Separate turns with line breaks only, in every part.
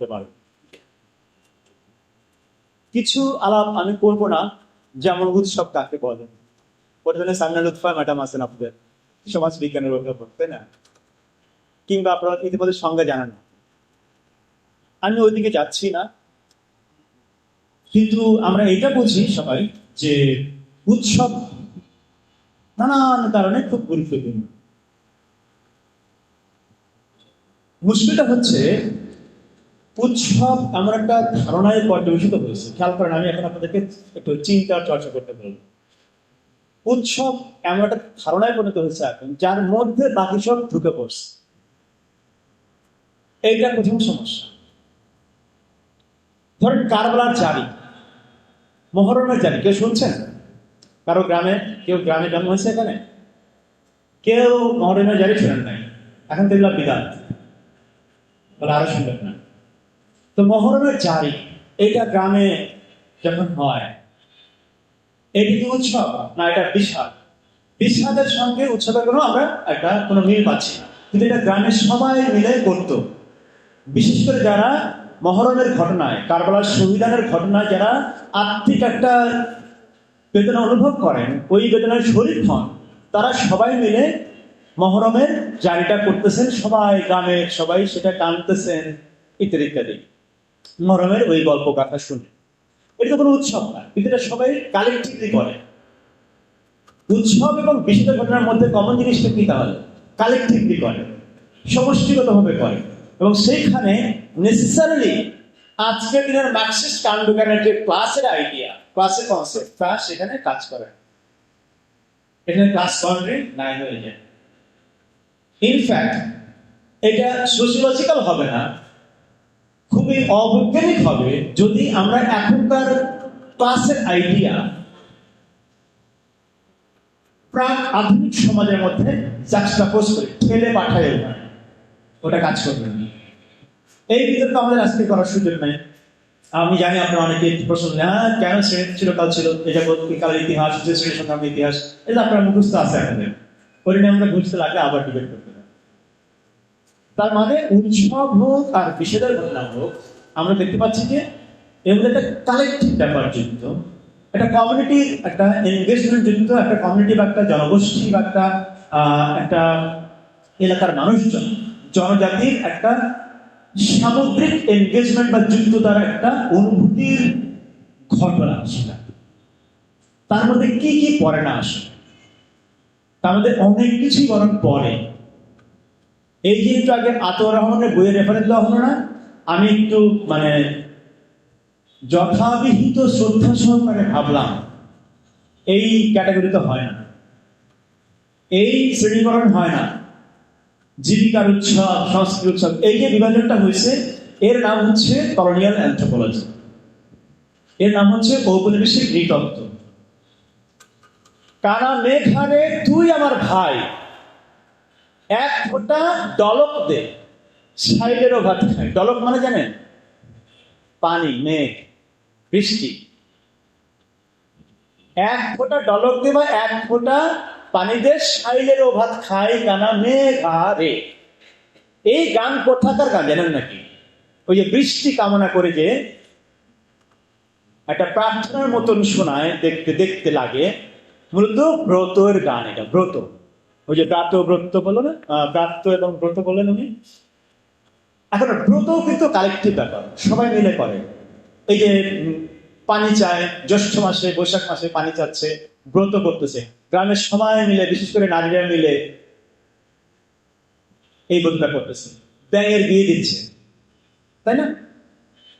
করতে পারবে। কিছু আলাপ আমি করবো না, যেমন উৎসব কাকে বলে। প্রথমে সামনে লুৎফা ম্যাডাম আছেন আপনাদের সমাজ বিজ্ঞানের অধ্যাপক, তাই না? কিংবা আপনারা ইতিমধ্যে সংজ্ঞা জানেন না, আমি ওইদিকে যাচ্ছি না। কিন্তু আমরা এটা বুঝি সবাই যে উৎসব নানান কারণে খুব গুরুত্বপূর্ণ। মুশকিলটা হচ্ছে উৎসব এমন একটা ধারণায় পর্যবেসিত হয়েছে। খেয়াল করেন, আমি এখন আপনাদেরকে একটু চিন্তার চর্চা করতে বলব। উৎসব এমন একটা ধারণায় পরিণত হয়েছে এখন, যার মধ্যে বাকি সব ঢুকে পড়ছে। এইটা প্রথম সমস্যা। ধরেন কারবালার জারি, মহরমের জারি, কেউ শুনছেন? কারো গ্রামে, কেউ গ্রামে জন্ম হয়েছে এখানে, কেউ মহরমের জারি শোনেন নাই, এখন তো এগুলো বিদাত বলে আরো শুনবেন না। তো মহরমের জারি এটা গ্রামে যখন হয়, এটি কি উৎসব না এটা বিষাদ? বিষাদের সঙ্গে উৎসবের কোনো মিল পাচ্ছি না, কিন্তু এটা গ্রামের সবাই মিলে করতো। বিশেষ করে যারা মহরমের ঘটনায়, কারবালার শহীদানের ঘটনায় যারা আত্মিক একটা বেদনা অনুভব করেন, ওই বেদনার শরীর হন, তারা সবাই মিলে মহরমের জারিটা করতেছেন, সবাই গ্রামের সবাই সেটা টানতেছেন ইত্যাদি ইত্যাদি, মহরমের ওই গল্প কথা শুনে। এটা কোনো উৎসব না, কিন্তু এটা সবাই কালেক্টিভলি করে। উৎসব এবং বিষাদের ঘটনার মধ্যে কমন জিনিসটা কি? তাহলে কালেক্টিভলি করে, সমষ্টিগতভাবে করে, এবং সেইখানে নেসেসারিলি আজকের দিনের মার্কসিস্ট কাণ্ডজ্ঞানের যে ক্লাসের আইডিয়া, ক্লাসের কনসেপ্ট, তা সেখানে কাজ করে। এখানে ক্লাস বাউন্ডারি নাই হয়ে যায়। ইনফ্যাক্ট এটা সোশিওলজিক্যাল হবে না, খুবই অবৈজ্ঞানিক হবে যদি আমরা এখনকার ক্লাসের আইডিয়া প্রাক আধুনিক সমাজের মধ্যে জাক্সটাপোজ করে ঠেলে পাঠায়। ওটা কাজ করবে না। এই বিতর্ক আমাদের আজকে করার সুযোগ নেই। আমি জানি আপনারা অনেকে প্রশ্ন, হ্যাঁ কেন চিরকাল ছিল, এটা কালের ইতিহাস, শ্রেণী সংগ্রামের ইতিহাস, এটা আপনার মুখস্থ আছে আপনাদের, পরিণাম আমরা বুঝতে লাগলে আবার ডিবেট করতে হবে। তার মানে উৎসব হোক আর বিষাদের ঘটনা হোক, আমরা দেখতে পাচ্ছি যে এগুলো একটা কালেক্টিভ ব্যাপার যুক্ত, একটা কমিউনিটির একটা এনগেজমেন্ট যুক্ত, একটা কমিউনিটি বা একটা জনগোষ্ঠী বা একটা এলাকার মানুষজন, জনজাতির একটা সামগ্রিক এনগেজমেন্ট বা যুক্ততার একটা অনুভূতির ঘটনা। সেটা তার মধ্যে কি কি পড়ে না আসে, তার মধ্যে অনেক কিছুই বরং পড়ে। এই যে একটু আগে আতর রহমানের বইয়ের রেফারেন্স দেওয়া হলো না, আমি একটু যথাবিহিত শ্রদ্ধা সহকারে ভাবলাম এই ক্যাটাগরিতে হয় না, এই শ্রেণীকরণ হয় না। জীবিকার উৎসব, সংস্কৃতি উৎসব, এই যে বিভাজনটা হয়েছে, এর নাম হচ্ছে কলোনিয়াল অ্যানথ্রোপোলজি, এর নাম হচ্ছে ঔপনিবেশিক নৃতত্ত্ব। কানা মেঘারে তুই আমার ভাই, এক ফোঁটা ডলক দে, সাইলেরও ভাত খায়। ডলক মানে জানেন? পানি, মেঘ, বৃষ্টি। এক ফোঁটা ডলক দে বা এক ফোঁটা পানি দে, সাইলেরও ভাত খায় কানা মেঘারে। এই গান কোথাকার গান জানেন নাকি? ওই যে বৃষ্টি কামনা করে যে একটা প্রার্থনার মতন শোনায়, দেখতে দেখতে লাগে, মূলত ব্রতর গান। এটা ব্রত, ওই যে ব্রাত ব্রত বলো না, ব্রাত এবং ব্রত বলেন উনি। এখন ব্রত কিন্তু কালেক্টিভ ব্যাপার, সবাই মিলে করে। এই যে পানি চায়, জ্যৈষ্ঠ মাসে বৈশাখ মাসে পানি চাচ্ছে, ব্রত করতেছে, গ্রামের সবাই মিলে, বিশেষ করে নারীরা মিলে এই ব্রতটা করতেছে, ব্যাঙের বিয়ে দিচ্ছে, তাই না?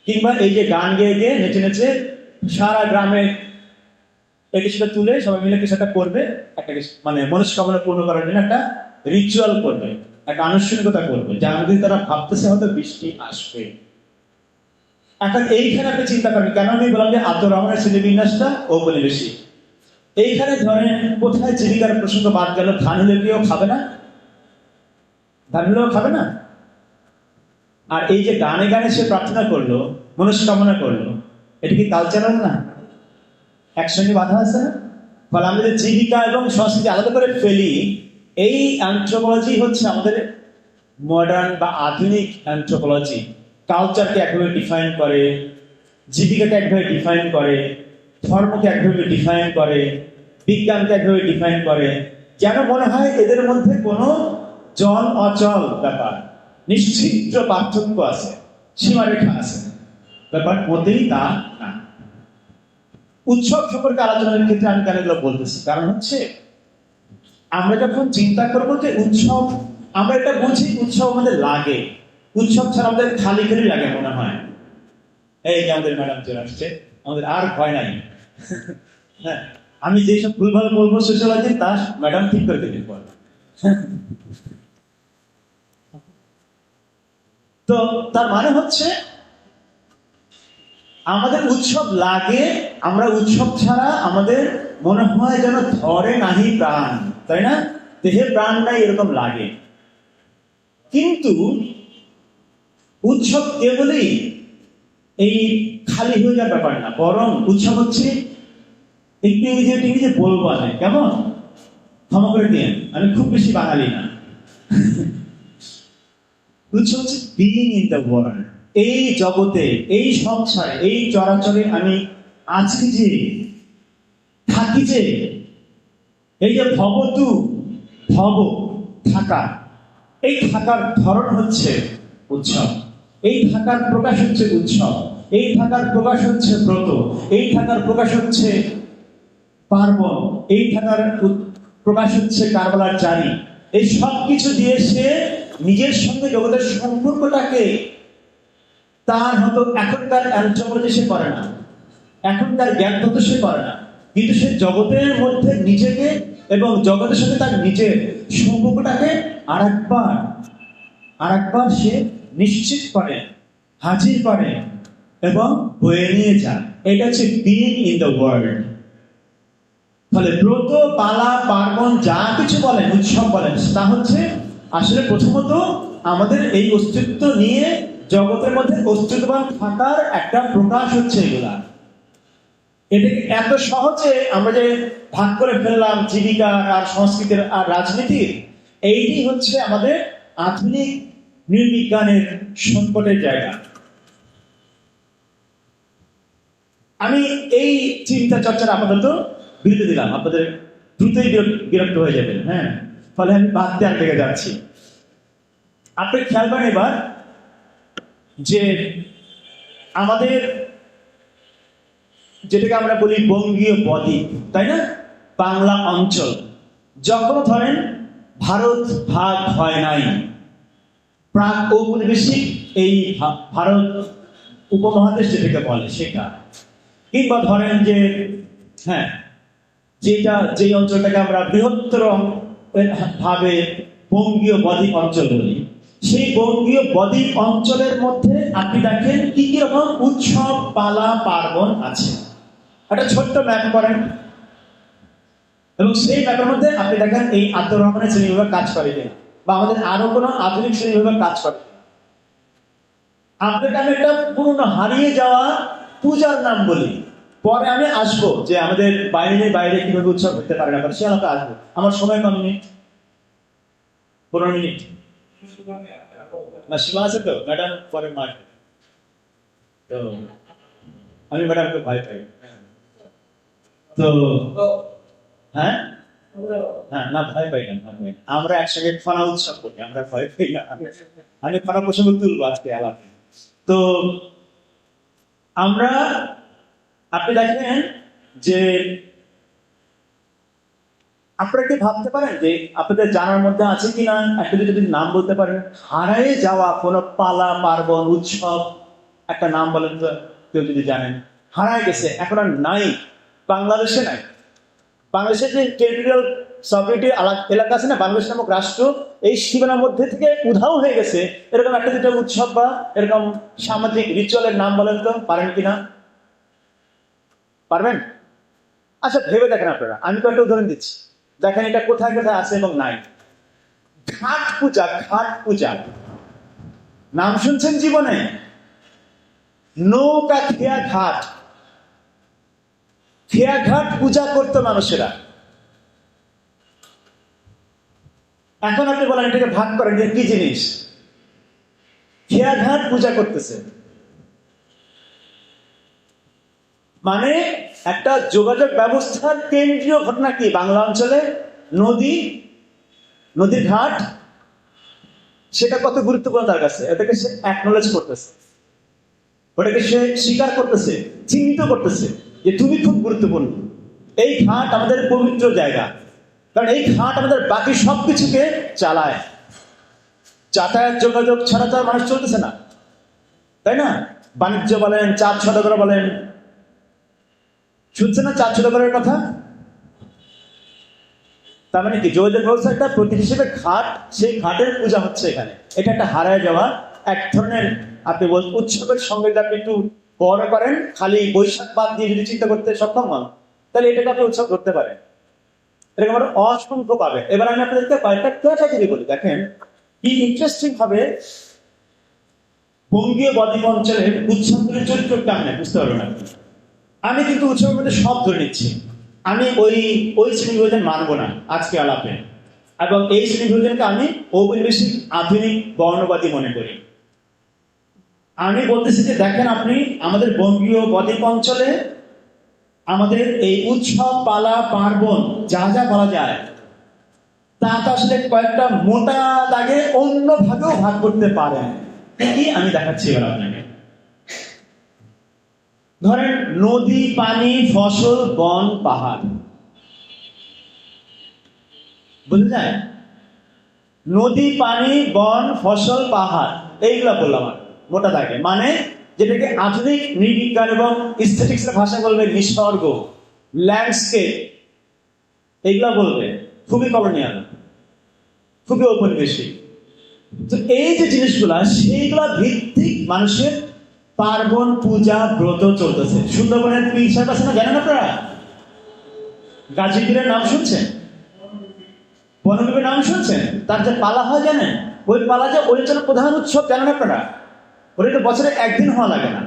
কিংবা এই যে গান গেয়ে গিয়ে নেচে নেচে সারা গ্রামে এই কিছুটা তুলে সবাই মিলে কিছু একটা করবে, একটা মনস্কামনা পূর্ণ করার জন্য একটা রিচুয়াল করবে, একটা আনুষ্ঠানিকতা করবে, যার মধ্যে তারা ভাবতেছে হয়তো বৃষ্টি আসবে। এখন এইখানে আপনি চিন্তা করেন, কেন আমি বললাম যে আব্দুর রহমানের শ্রেণীবিন্যাসটা ঔপনিবেশিক। এইখানে ধরেন কোথায় জীবিকার প্রসঙ্গ বাদ গেল? ধান হলে কেউ খাবে না? ধান হলেও খাবে না। আর এই যে গানে গানে সে প্রার্থনা করলো, মনস্কামনা করলো, এটা কি কালচারাল না? একসঙ্গে বাধা আছে না? ফলে আমরা যে জীবিকা এবং সংস্কৃতি আলাদা করে ফেলি, এই অ্যানথ্রোপোলজি হচ্ছে আমাদের মডার্ন বা আধুনিক অ্যানথ্রোপোলজি। কালচারকে একভাবে ডিফাইন করে, জীবিকাকে একভাবে ডিফাইন করে, ধর্মকে একভাবে ডিফাইন করে, বিজ্ঞানকে একভাবে ডিফাইন করে, যেন মনে হয় এদের মধ্যে কোনো জল অচল ব্যাপার, নিশ্চিদ্র পার্থক্য আছে, সীমারেখা আছে। ব্যাপার মোটেই তা না। উৎসব সম্পর্কে আলোচনার ক্ষেত্রে আমি কেন এগুলো বলতেছি, কারণ হচ্ছে আমরা যখন চিন্তা করবো যে উৎসব, আমরা এটা বুঝি উৎসব আমাদের লাগে, উৎসব ছাড়া আমাদের খালি খালি লাগে মনে হয়। এই যে আমাদের ম্যাডাম চলে আসছে, আমাদের আর ভয় নাই। হ্যাঁ, আমি যেসব ভুলভাল বলবো সোশ্যালজি তা ম্যাডাম ঠিক করে দেবেন পর। তো তার মানে হচ্ছে আমাদের উৎসব লাগে, আমরা উৎসব ছাড়া আমাদের মনে হয় যেন ধরে নাহি প্রাণ, তাই না? দেহে প্রাণ নাই এরকম লাগে। কিন্তু উৎসব কেবলই এই খালি হয়ে যাওয়ার ব্যাপার না, বরং উৎসব হচ্ছে একটু ইংরেজি বলবো না, কেমন ক্ষমা করে দিন, আমি খুব বেশি বাঙালি না। উৎসব হচ্ছে বিইং ইন দ্য ওয়ার্ল্ড, এই জগতে, এই সংসারে, এই চরাচরে আমি আছি যে, থাকি যে, এই যে ভবতু, ভব থাকা, এই থাকার ধরন হচ্ছে উৎসব, এই থাকার প্রকাশ হচ্ছে উৎসব, এই থাকার প্রকাশ হচ্ছে ব্রত, এই থাকার প্রকাশ হচ্ছে পার্বণ, এই থাকার প্রকাশ হচ্ছে কারবালার জারি। এই সব কিছু দিয়ে সে নিজের সঙ্গে জগতের সম্পর্কটাকে তার হয়তো এখনকার অ্যান্থ্রোপোলজি সে করে না, এখনকার জ্ঞান তত্ত্ব সে করে না, কিন্তু সে জগতের মধ্যে নিজেকে এবং জগতের সাথে তার নিজের সম্পর্কটাকে আরেকবার সে নিশ্চিত করে, হাজির করে এবং বয়ে নিয়ে যায়। এটা হচ্ছে বিইং ইন দ্য ওয়ার্ল্ড। ফলে ব্রত, পালা, পার্বণ যা কিছু বলেন, উৎসব বলেন, তা হচ্ছে আসলে প্রথমত আমাদের এই অস্তিত্ব নিয়ে জগতের মধ্যে অস্তিত্ববান থাকার একটা প্রকাশ হচ্ছে এগুলা। এটাকে এত সহজে আমরা যে ভাগ করে ফেললাম জীবিকা আর সংস্কৃতির আর রাজনীতির, এইটি হচ্ছে আমাদের আধুনিক নৃবিজ্ঞানের সংকটের জায়গা। আমি এই চিন্তা চর্চার আপাতত বিরতি দিলাম, আপনাদের দ্রুতই বিরক্ত হয়ে যাবেন। হ্যাঁ, ফলে আমি বাদ দেওয়ার দিকে যাচ্ছি। আপনি খেয়াল করেন এবার যে আমাদের যেটাকে আমরা বলি বঙ্গীয় বদ্বীপ, তাই না, বাংলা অঞ্চল, যখন ধরেন ভারত ভাগ হয় নাই, প্রাক ঔপনিবেশিক এই ভারত উপমহাদেশ যেটাকে বলে সেটা, কিংবা ধরেন যে হ্যাঁ যে অঞ্চলটাকে আমরা বৃহত্তর ভাবে বঙ্গীয় বদ্বীপ অঞ্চল বলি, সেই বঙ্গীয় বদ্বীপ অঞ্চলের মধ্যে আপনি দেখেন কি কি রকম উৎসব, পালা, পার্বণ আছে। একটা ছোট্ট ম্যাপ করেন এবং সেই ম্যাপের মধ্যে আপনি দেখেন এই আব্দুর রহমানের শ্রেণীবিভাগ কাজ করে কিনা, বা আমাদের আরো কোনো আধুনিক শ্রেণীবিভাগ কাজ করে। আপনাকে আমি একটা পুরনো হারিয়ে যাওয়া পূজার নাম বলি, পরে আমি আসবো যে আমাদের বাইরে কিভাবে উৎসব করতে পারে না, সে আমাকে আসবো। আমার সময় কম মিনিট, 15 মিনিট না, সীমা আছে তো ম্যাডাম, পরে মাঠ। তো আমি ম্যাডামকে ভয় পাই। তো হ্যাঁ হ্যাঁ, না ভয় পাই না, আমরা একসঙ্গে ফানা উৎসব করি, আমরা ভয় পাই না। আমি ফানা প্রসঙ্গ তুলবো আজকে আলাদা। তো আমরা, আপনি দেখেন যে আপনারা কি ভাবতে পারেন যে আপনাদের জানার মধ্যে আছে কিনা, একটা যদি নাম বলতে পারেন, হারায়ে যাওয়া কোন পালা, পার্বণ, উৎসব একটা নাম বলেন তো, কেউ যদি জানেন। হারায় গেছে, এখন আর নাই, বাংলাদেশে নাই। বাংলাদেশের যে টেরিটোরিয়াল সভরেনিটি এলাকা আছে না, বাংলাদেশ নামক রাষ্ট্র, এই সীমানার মধ্যে থেকে উধাও হয়ে গেছে এরকম একটা দুটো উৎসব বা এরকম সামাজিক রিচুয়ালের নাম বলেন তো, পারেন কিনা? পারবেন? আচ্ছা ভেবে দেখেন আপনারা, আমি তো একটা উদাহরণ দিচ্ছি, দেখেন এটা কোথায় কোথায় আছে এবং নাই। ঘাট পূজা নাম শুনছেন জীবনে? নৌকা খেয়া ঘাট পূজা করতো মানুষেরা। এখন আপনি বলেন এটাকে ভাগ করেন, যে কি জিনিস? খেয়াঘাট পূজা করতেছে। মানে একটা যোগাযোগ ব্যবস্থার কেন্দ্রীয় ঘটনা কি বাংলা অঞ্চলে? নদীর ঘাট। সেটা কত গুরুত্বপূর্ণ তার কাছে, এটাকে সে অ্যাকনলেজ করতেছে, ওটাকে সে স্বীকার করতেছে, চিহ্নিত করতেছে যে তুমি খুব গুরুত্বপূর্ণ। এই ঘাট আমাদের পবিত্র জায়গা, কারণ এই ঘাট আমাদের বাকি সবকিছুকে চালায়। যাতায়াত যোগাযোগ ছাড়া তো আর মানুষ চলতেছে না, তাই না? বাণিজ্য বলেন, চাঁদ সদাগর বলেন, শুনছে না চাঁদ সদাগরের কথা? তার মানে কি যোগাযোগ ব্যবস্থা একটা প্রতীক হিসেবে ঘাট, সেই ঘাটের পূজা হচ্ছে এখানে। এটা একটা হারায় যাওয়া এক ধরনের আপনি উৎসবের সঙ্গে যদি আপনি একটু বড় করেন, খালি বৈশাখ বাদ দিয়ে যদি চিন্তা করতে সক্ষম হন, তাহলে এটাকে আপনি উৎসব করতে পারেন। এরকম আরো অসংখ্য পাবে। এবার আমি আপনাদেরকে কয়েকটা ক্যাটাগরি বলি, দেখেন কি ইন্টারেস্টিং হবে। বঙ্গীয় বদ্বীপ অঞ্চলের উৎসবগুলির চরিত্র কেমন বুঝতে পারবেন আপনি। আমি কিন্তু উৎসবের মধ্যে সব ধরে নিচ্ছি, আমি ওই শ্রেণী বিভাজন মানবো না আজকে আলাপে, এবং এই শ্রেণী বিভাজনকে আমি ঔপনিবেশিক আধুনিক বর্ণবাদী মনে করি। আমি বলতেছি যে দেখেন আপনি আমাদের বঙ্গীয় বদ্বীপ অঞ্চলে আমাদের এই উৎসব পালা পার্বণ যা যা বলা যায় তা তো আসলে কয়েকটা মোটা দাগে অন্য ভাগেও ভাগ করতে পারেন। কি আমি দেখাচ্ছি এবার আপনাকে। ধরেন নদী, পানি, ফসল, বন, পাহাড়, বুঝে যায়? নদী, পানি, বন, ফসল, পাহাড়, এইগুলা বললাম আর মোটা দাগে। মানে যেটাকে আধুনিক নৃবিজ্ঞান এবং স্থেটিক্সের ভাষা বলবে নিসর্গ, ল্যান্ডস্কেপ, এইগুলা বলবে। খুবই কলোনিয়াল, খুবই ঔপনিবেশিক। তো এই যে জিনিসগুলা, সেইগুলা ভিত্তিক মানুষের পার্বণ, পূজা, ব্রত চলতেছে। সুন্দরবনের পীর সাহেব আছে না, জানেন আপনারা? গাজীপুরের নাম শুনছেন? বনবিবির নাম শুনছেন? তার যে পালা হয় জানেন? ওই পালা যে ওই অঞ্চলের প্রধান উৎসব, জানেন আপনারা? ওটা বছরে একদিন হওয়া লাগে না,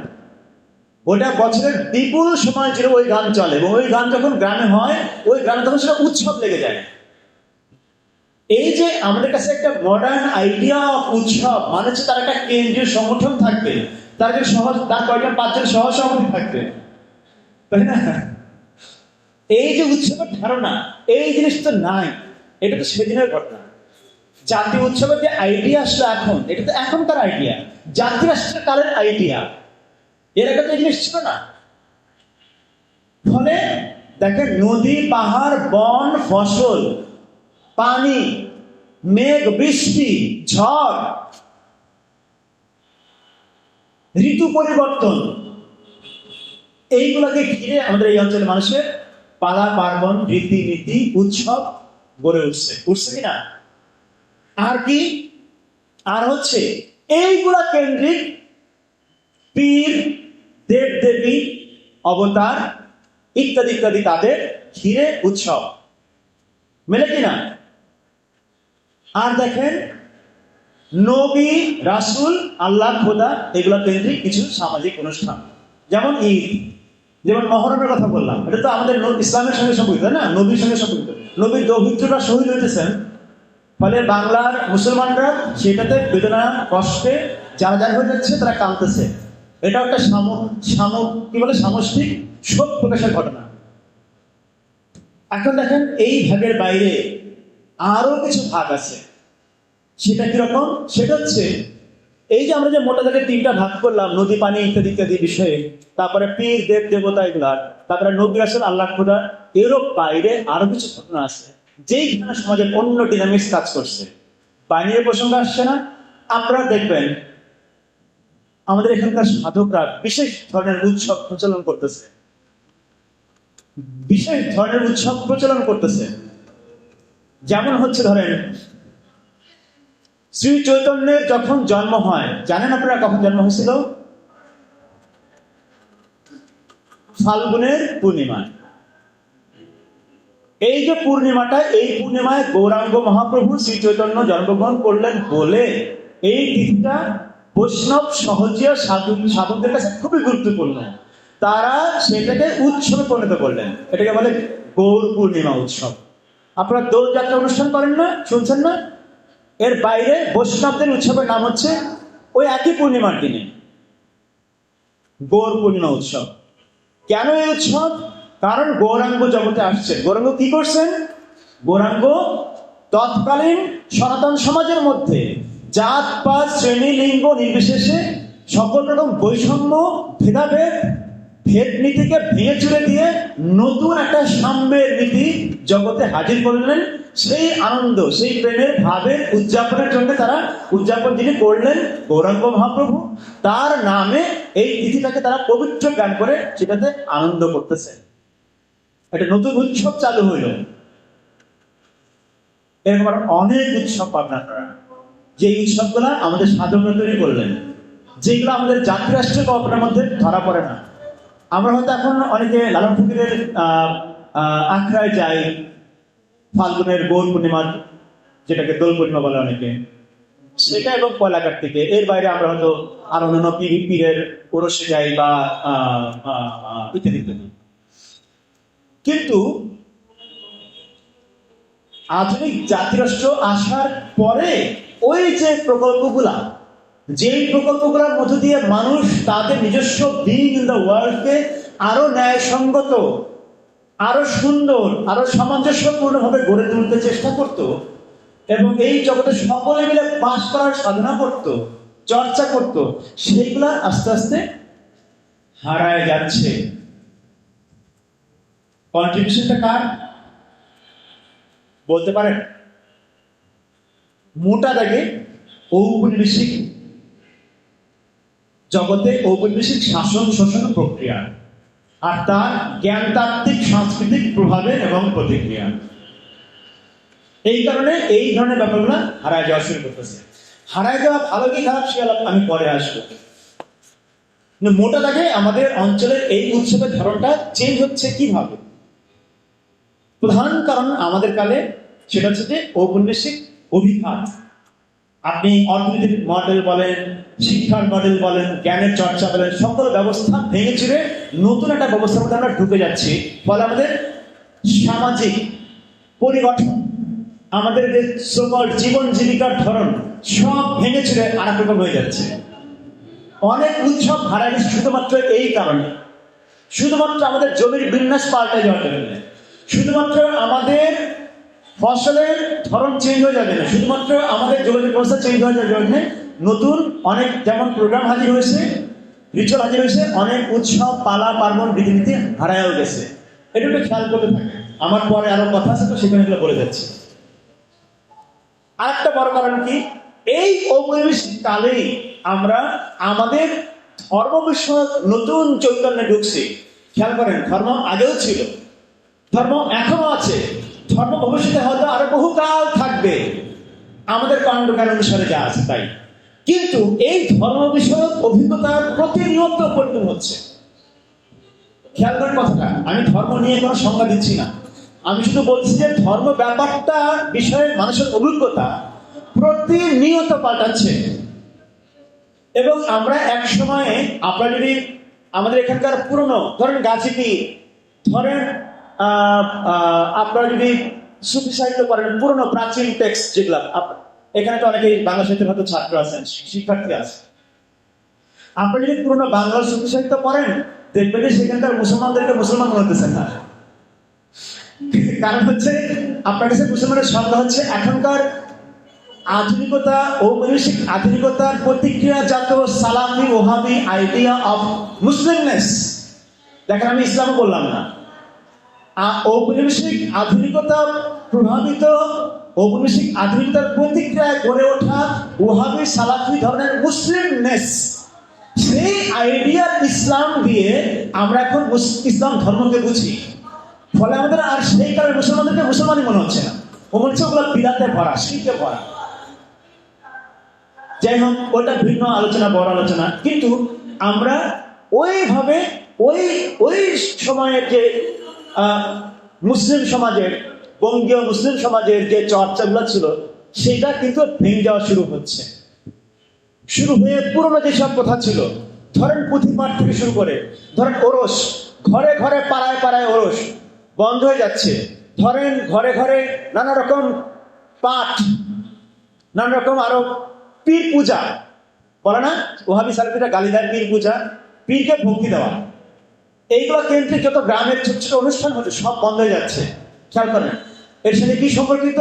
ওটা বছরের বিপুল সময় জুড়ে ওই গান চলে, এবং ওই গান যখন গ্রামে হয়, ওই গ্রামে তখন সেটা উৎসব লেগে যায়। এই যে আমাদের কাছে একটা মডার্ন আইডিয়া অফ উৎসব মানে হচ্ছে তার একটা কেন্দ্রীয় সংগঠন থাকবে, তার কয়েকটা 5জন সহসভাপতি থাকবে, তাই না? এই যে উৎসবের ধারণা, এই জিনিসটা নাই। এটা তো সেদিনের ঘটনা। জাতীয় উৎসবের যে আইডিয়া আসলো এখন, এটা তো এখনকার আইডিয়া, জাতীয় রাষ্ট্রের কালের আইডিয়া। এর আগে তো এই জিনিস ছিল না। ফলে দেখেন নদী, পাহাড়, বন, ফসল, পানি, মেঘ, বৃষ্টি, ঝড়, ঋতু পরিবর্তন, এইগুলোকে ঘিরে আমাদের এই অঞ্চলের মানুষের পালা পার্বণ, রীতিনীতি, উৎসব গড়ে উঠছে কিনা? আর কি? আর হচ্ছে এইগুলা কেন্দ্রিক পীর, দেব দেবী, অবতার ইত্যাদি ইত্যাদি, তাদের ঘিরে উৎসব মেলে কিনা? আর দেখেন নবী, রাসূল, আল্লাহ, খোদা, এগুলা কেন্দ্রিক কিছু সামাজিক অনুষ্ঠান, যেমন ঈদ, যেমন মহরমের কথা বললাম, এটা তো আমাদের ইসলামের সঙ্গে সম্পর্কিত না, নবীর সঙ্গে সম্পর্কিত। নবীর দৌহিত্রটা শহীদ হইতেছেন, ফলে বাংলার মুসলমানরা সেটাতে বেদনা কষ্টে যারা যারা হয়ে যাচ্ছে তারা কাঁদতেছে। এটা একটা সামষ্টিক শোক প্রকাশের ঘটনা। এখন দেখেন এই ভাগের বাইরে আরো কিছু ভাগ আছে। সেটা কিরকম? সেটা হচ্ছে এই যে আমরা যে মোটা দাগে 3টা ভাগ করলাম, নদী, পানি ইত্যাদি ইত্যাদি বিষয়ে, তারপরে পীর, দেব দেবতা এগুলার, তারপরে নবী, রাসূল, আল্লাহ, খোদা, এরও বাইরে আরো কিছু ঘটনা আছে যেইখানে সমাজের অন্য ডিনামিক্স কাজ করছে। বাইরের প্রসঙ্গ আসছে না? আপনারা দেখবেন আমাদের এখানকার সাধকরা বিশেষ ধরনের উৎসব প্রচলন করতেছে। যেমন হচ্ছে ধরেন শ্রী চৈতন্যের যখন জন্ম হয়, জানেন আপনারা কখন জন্ম হয়েছিল? ফাল্গুনের পূর্ণিমায়। এই যে পূর্ণিমাটা, এই পূর্ণিমায় গৌরাঙ্গ মহাপ্রভু শ্রী চৈতন্য জন্মগ্রহণ করলেন বলে এই তিথিটা বৈষ্ণব সহজীয় সাধকদের কাছে খুবই গুরুত্বপূর্ণ। তারা সেটাকে উৎসবে পরিণত করলেন, এটাকে বলে গৌর পূর্ণিমা উৎসব। আপনারা দোল যাত্রা অনুষ্ঠান করেন না, শুনছেন না? এর বাইরে বৈষ্ণবদের উৎসবের নাম হচ্ছে ওই একই পূর্ণিমার দিনে গৌর পূর্ণিমা উৎসব। কেন এই উৎসব? কারণ গৌরাঙ্গ জগতে আসছেন। গৌরাঙ্গ কি করছেন? গৌরাঙ্গ তৎকালীন সনাতন সমাজের মধ্যে জাত পাত শ্রেণী লিঙ্গ নির্বিশেষে সকল রকম বৈষম্য ভেদাভেদ ভেদ নীতিকে ভেঙে চুরে দিয়ে নতুন একটা সাম্যের নীতি জগতে হাজির করলেন। সেই আনন্দ, সেই প্রেমের ভাবের উদযাপনের জন্য তারা উদযাপন যিনি করলেন গৌরাঙ্গ মহাপ্রভু, তার নামে এই তিথিটাকে তারা পবিত্র জ্ঞান করে সেটাতে আনন্দ করতেছে। একটা নতুন উৎসব চালু হইল। এরকম অনেক উৎসব পালন করা, যে উৎসবগুলা আমাদের সাধনা তৈরি করলেন, যেগুলো আমাদের জাতি রাষ্ট্রের কল্পনার মধ্যে ধরা পড়ে না। আমরা হয়তো এখন অনেকে লালন ফকিরের আখড়ায় যাই ফাল্গুনের গৌর পূর্ণিমার, যেটাকে দোল পূর্ণিমা বলে অনেকে, সেটা এবং পয়লা কার্তিকে। এর বাইরে আমরা হয়তো আর অন্যান্য পীরের ওরসে যাই বা ইত্যাদি ইত্যাদি। কিন্তু আধুনিক জাতিরাষ্ট্র আসার পরে ওই যে প্রকল্পগুলা, যেই প্রকল্পগুলোর মধ্য দিয়ে মানুষ তাদের নিজস্ব বিং ইন দ্য ওয়ার্ল্ডকে আরো ন্যায়সঙ্গত, আরো সুন্দর, আরো সামঞ্জস্যপূর্ণভাবে গড়ে তুলতে চেষ্টা করত এবং এই জগতে সকলে মিলে বাস করার সাধনা করত, চর্চা করত, সেইগুলা আস্তে আস্তে হারায় যাচ্ছে। কন্ট্রিবিউশনটা কার বলতে পারেন? মোটা দাগে ঔপনিবেশিক জগতে ঔপনিবেশিক শাসন শোষণ প্রক্রিয়া আর তার জ্ঞানতাত্ত্বিক সাংস্কৃতিক প্রভাবের এবং প্রতিক্রিয়া। এই কারণে এই ধরনের ব্যাপারগুলো হারায় যাওয়া শুরু করতেছে। হারায় যাওয়া ভালো কি খারাপ সে আমি পরে আসবো। মোটা দাগে আমাদের অঞ্চলের এই উৎসবের ধরনটা চেঞ্জ হচ্ছে কিভাবে? প্রধান কারণ আমাদের কালে সেটা হচ্ছে যে ঔপনিবেশিক অভিঘাত। আপনি অর্থনীতির মডেল বলেন, শিক্ষার মডেল বলেন, জ্ঞানের চর্চা বলেন, সকল ব্যবস্থা ভেঙে চুরে নতুন একটা ব্যবস্থার মধ্যে আমরা ঢুকে যাচ্ছি। ফলে আমাদের সামাজিক পরিগঠন, আমাদের যে সকল জীবন জীবিকার ধরন সব ভেঙে চুরে আর এক রকম হয়ে যাচ্ছে। অনেক উৎসব হারায় গেছে শুধুমাত্র এই কারণে, শুধুমাত্র আমাদের জমির বিন্যাস পাল্টে যাওয়ার জন্য, শুধুমাত্র আমাদের ফসলের ধরন চেঞ্জ হয়ে যাবে না, শুধুমাত্র আমাদের যোগাযোগ ব্যবস্থা চেঞ্জ হয়ে যাওয়ার জন্য নতুন অনেক যেমন প্রোগ্রাম হাজির হয়েছে, রিচুয়াল হাজির হয়েছে, অনেক উৎসব পালা পার্বণ রীতিনীতি হারায়ও গেছে। এটা একটু খেয়াল করতে থাকে। আমার পরে আরো কথা আছে, তো সেখানে এগুলো বলে যাচ্ছে। আরেকটা বড় কারণ কি? এই ঔপনিবেশিক কালেই আমরা আমাদের ধর্ম বিষয়ক নতুন চৈতন্যে ঢুকছি। খেয়াল করেন, ধর্ম আগেও ছিল, ধর্ম এখনো আছে, ধর্ম ভবিষ্যতে হয়তো আরো বহুকাল থাকবে আমাদের কাণ্ডজ্ঞান অনুসারে যা আছে তাই। কিন্তু এই ধর্ম বিষয়ক অভিজ্ঞতার প্রতিনিয়ত পরিবর্তন হচ্ছে। খেয়াল করেন কথাটা, আমি ধর্ম নিয়ে কোনো সংজ্ঞা দিচ্ছি না, আমি শুধু বলছি যে ধর্ম ব্যাপারটা বিষয়ে মানুষের অভিজ্ঞতা প্রতিনিয়ত পাল্টাচ্ছে। এবং আমরা এক সময়ে আপনারা যদি আমাদের এখানকার পুরনো ধরেন গাছিপি, ধরেন আপনারা যদি সুফি সাহিত্য করেন, পুরনো প্রাচীন টেক্সট যেগুলা, এখানে তো অনেকেই বাংলা সাহিত্যের হয়তো ছাত্র আছেন, শিক্ষার্থী আছে, আপনারা যদি পুরনো বাংলা সুফি সাহিত্য পড়েন দেখবেন যে সেখানকার মুসলমানদেরকে মুসলমান মনে হতেছেন না। কারণ হচ্ছে আপনার কাছে মুসলমানের সংজ্ঞা হচ্ছে এখনকার আধুনিকতা, ঔপনিবেশিক আধুনিকতার প্রতিক্রিয়াজাত সালাফি ওহাবি আইডিয়া অফ মুসলিমনেস। দেখেন, আমি ইসলাম বললাম না, ঔপনিবেশিক আধুনিকতা প্রভাবিত, ঔপনিবেশিক আধুনিকতার প্রতিক্রিয়ায় গড়ে ওঠা ওহাবি সালাফি ধরনের মুসলিমনেস, সেই আইডিয়ার ইসলাম দিয়ে আমরা এখন ইসলাম ধর্মকে বুঝি। ফলে আমাদের আর সেই কারণে মুসলমানদেরকে মুসলমানই মনে হচ্ছে না, ও মনে হচ্ছে ওগুলো বিরাতে ভরা, শিখে ভরা। যাই হোক, ওটা ভিন্ন আলোচনা, বড় আলোচনা। কিন্তু আমরা ওইভাবে ওই সময়ের যে মুসলিম সমাজের, বঙ্গীয় মুসলিম সমাজের যে চর্চাগুলো ছিল সেটা কিন্তু ভেঙে যাওয়া শুরু হচ্ছে। শুরু হয়ে পুরনো যেসব কথা ছিল, ধরেন পুঁথিপাঠ থেকে শুরু করে, ধরেন ওরস, ঘরে ঘরে পাড়ায় পাড়ায় ওরস বন্ধ হয়ে যাচ্ছে। ধরেন ঘরে ঘরে নানা রকম পাঠ, নানা রকম আরো পীর পূজা, বলে না ওহাবি সালাফিরা গালি দেয় পীর পূজা, পীরকে ভক্তি দেওয়া, এইগুলো কেন্দ্রিক যত গ্রামের ছোট ছোট অনুষ্ঠান হচ্ছে সব বন্ধ হয়ে যাচ্ছে। খেয়াল করেন এর সাথে কি সম্পর্কিত?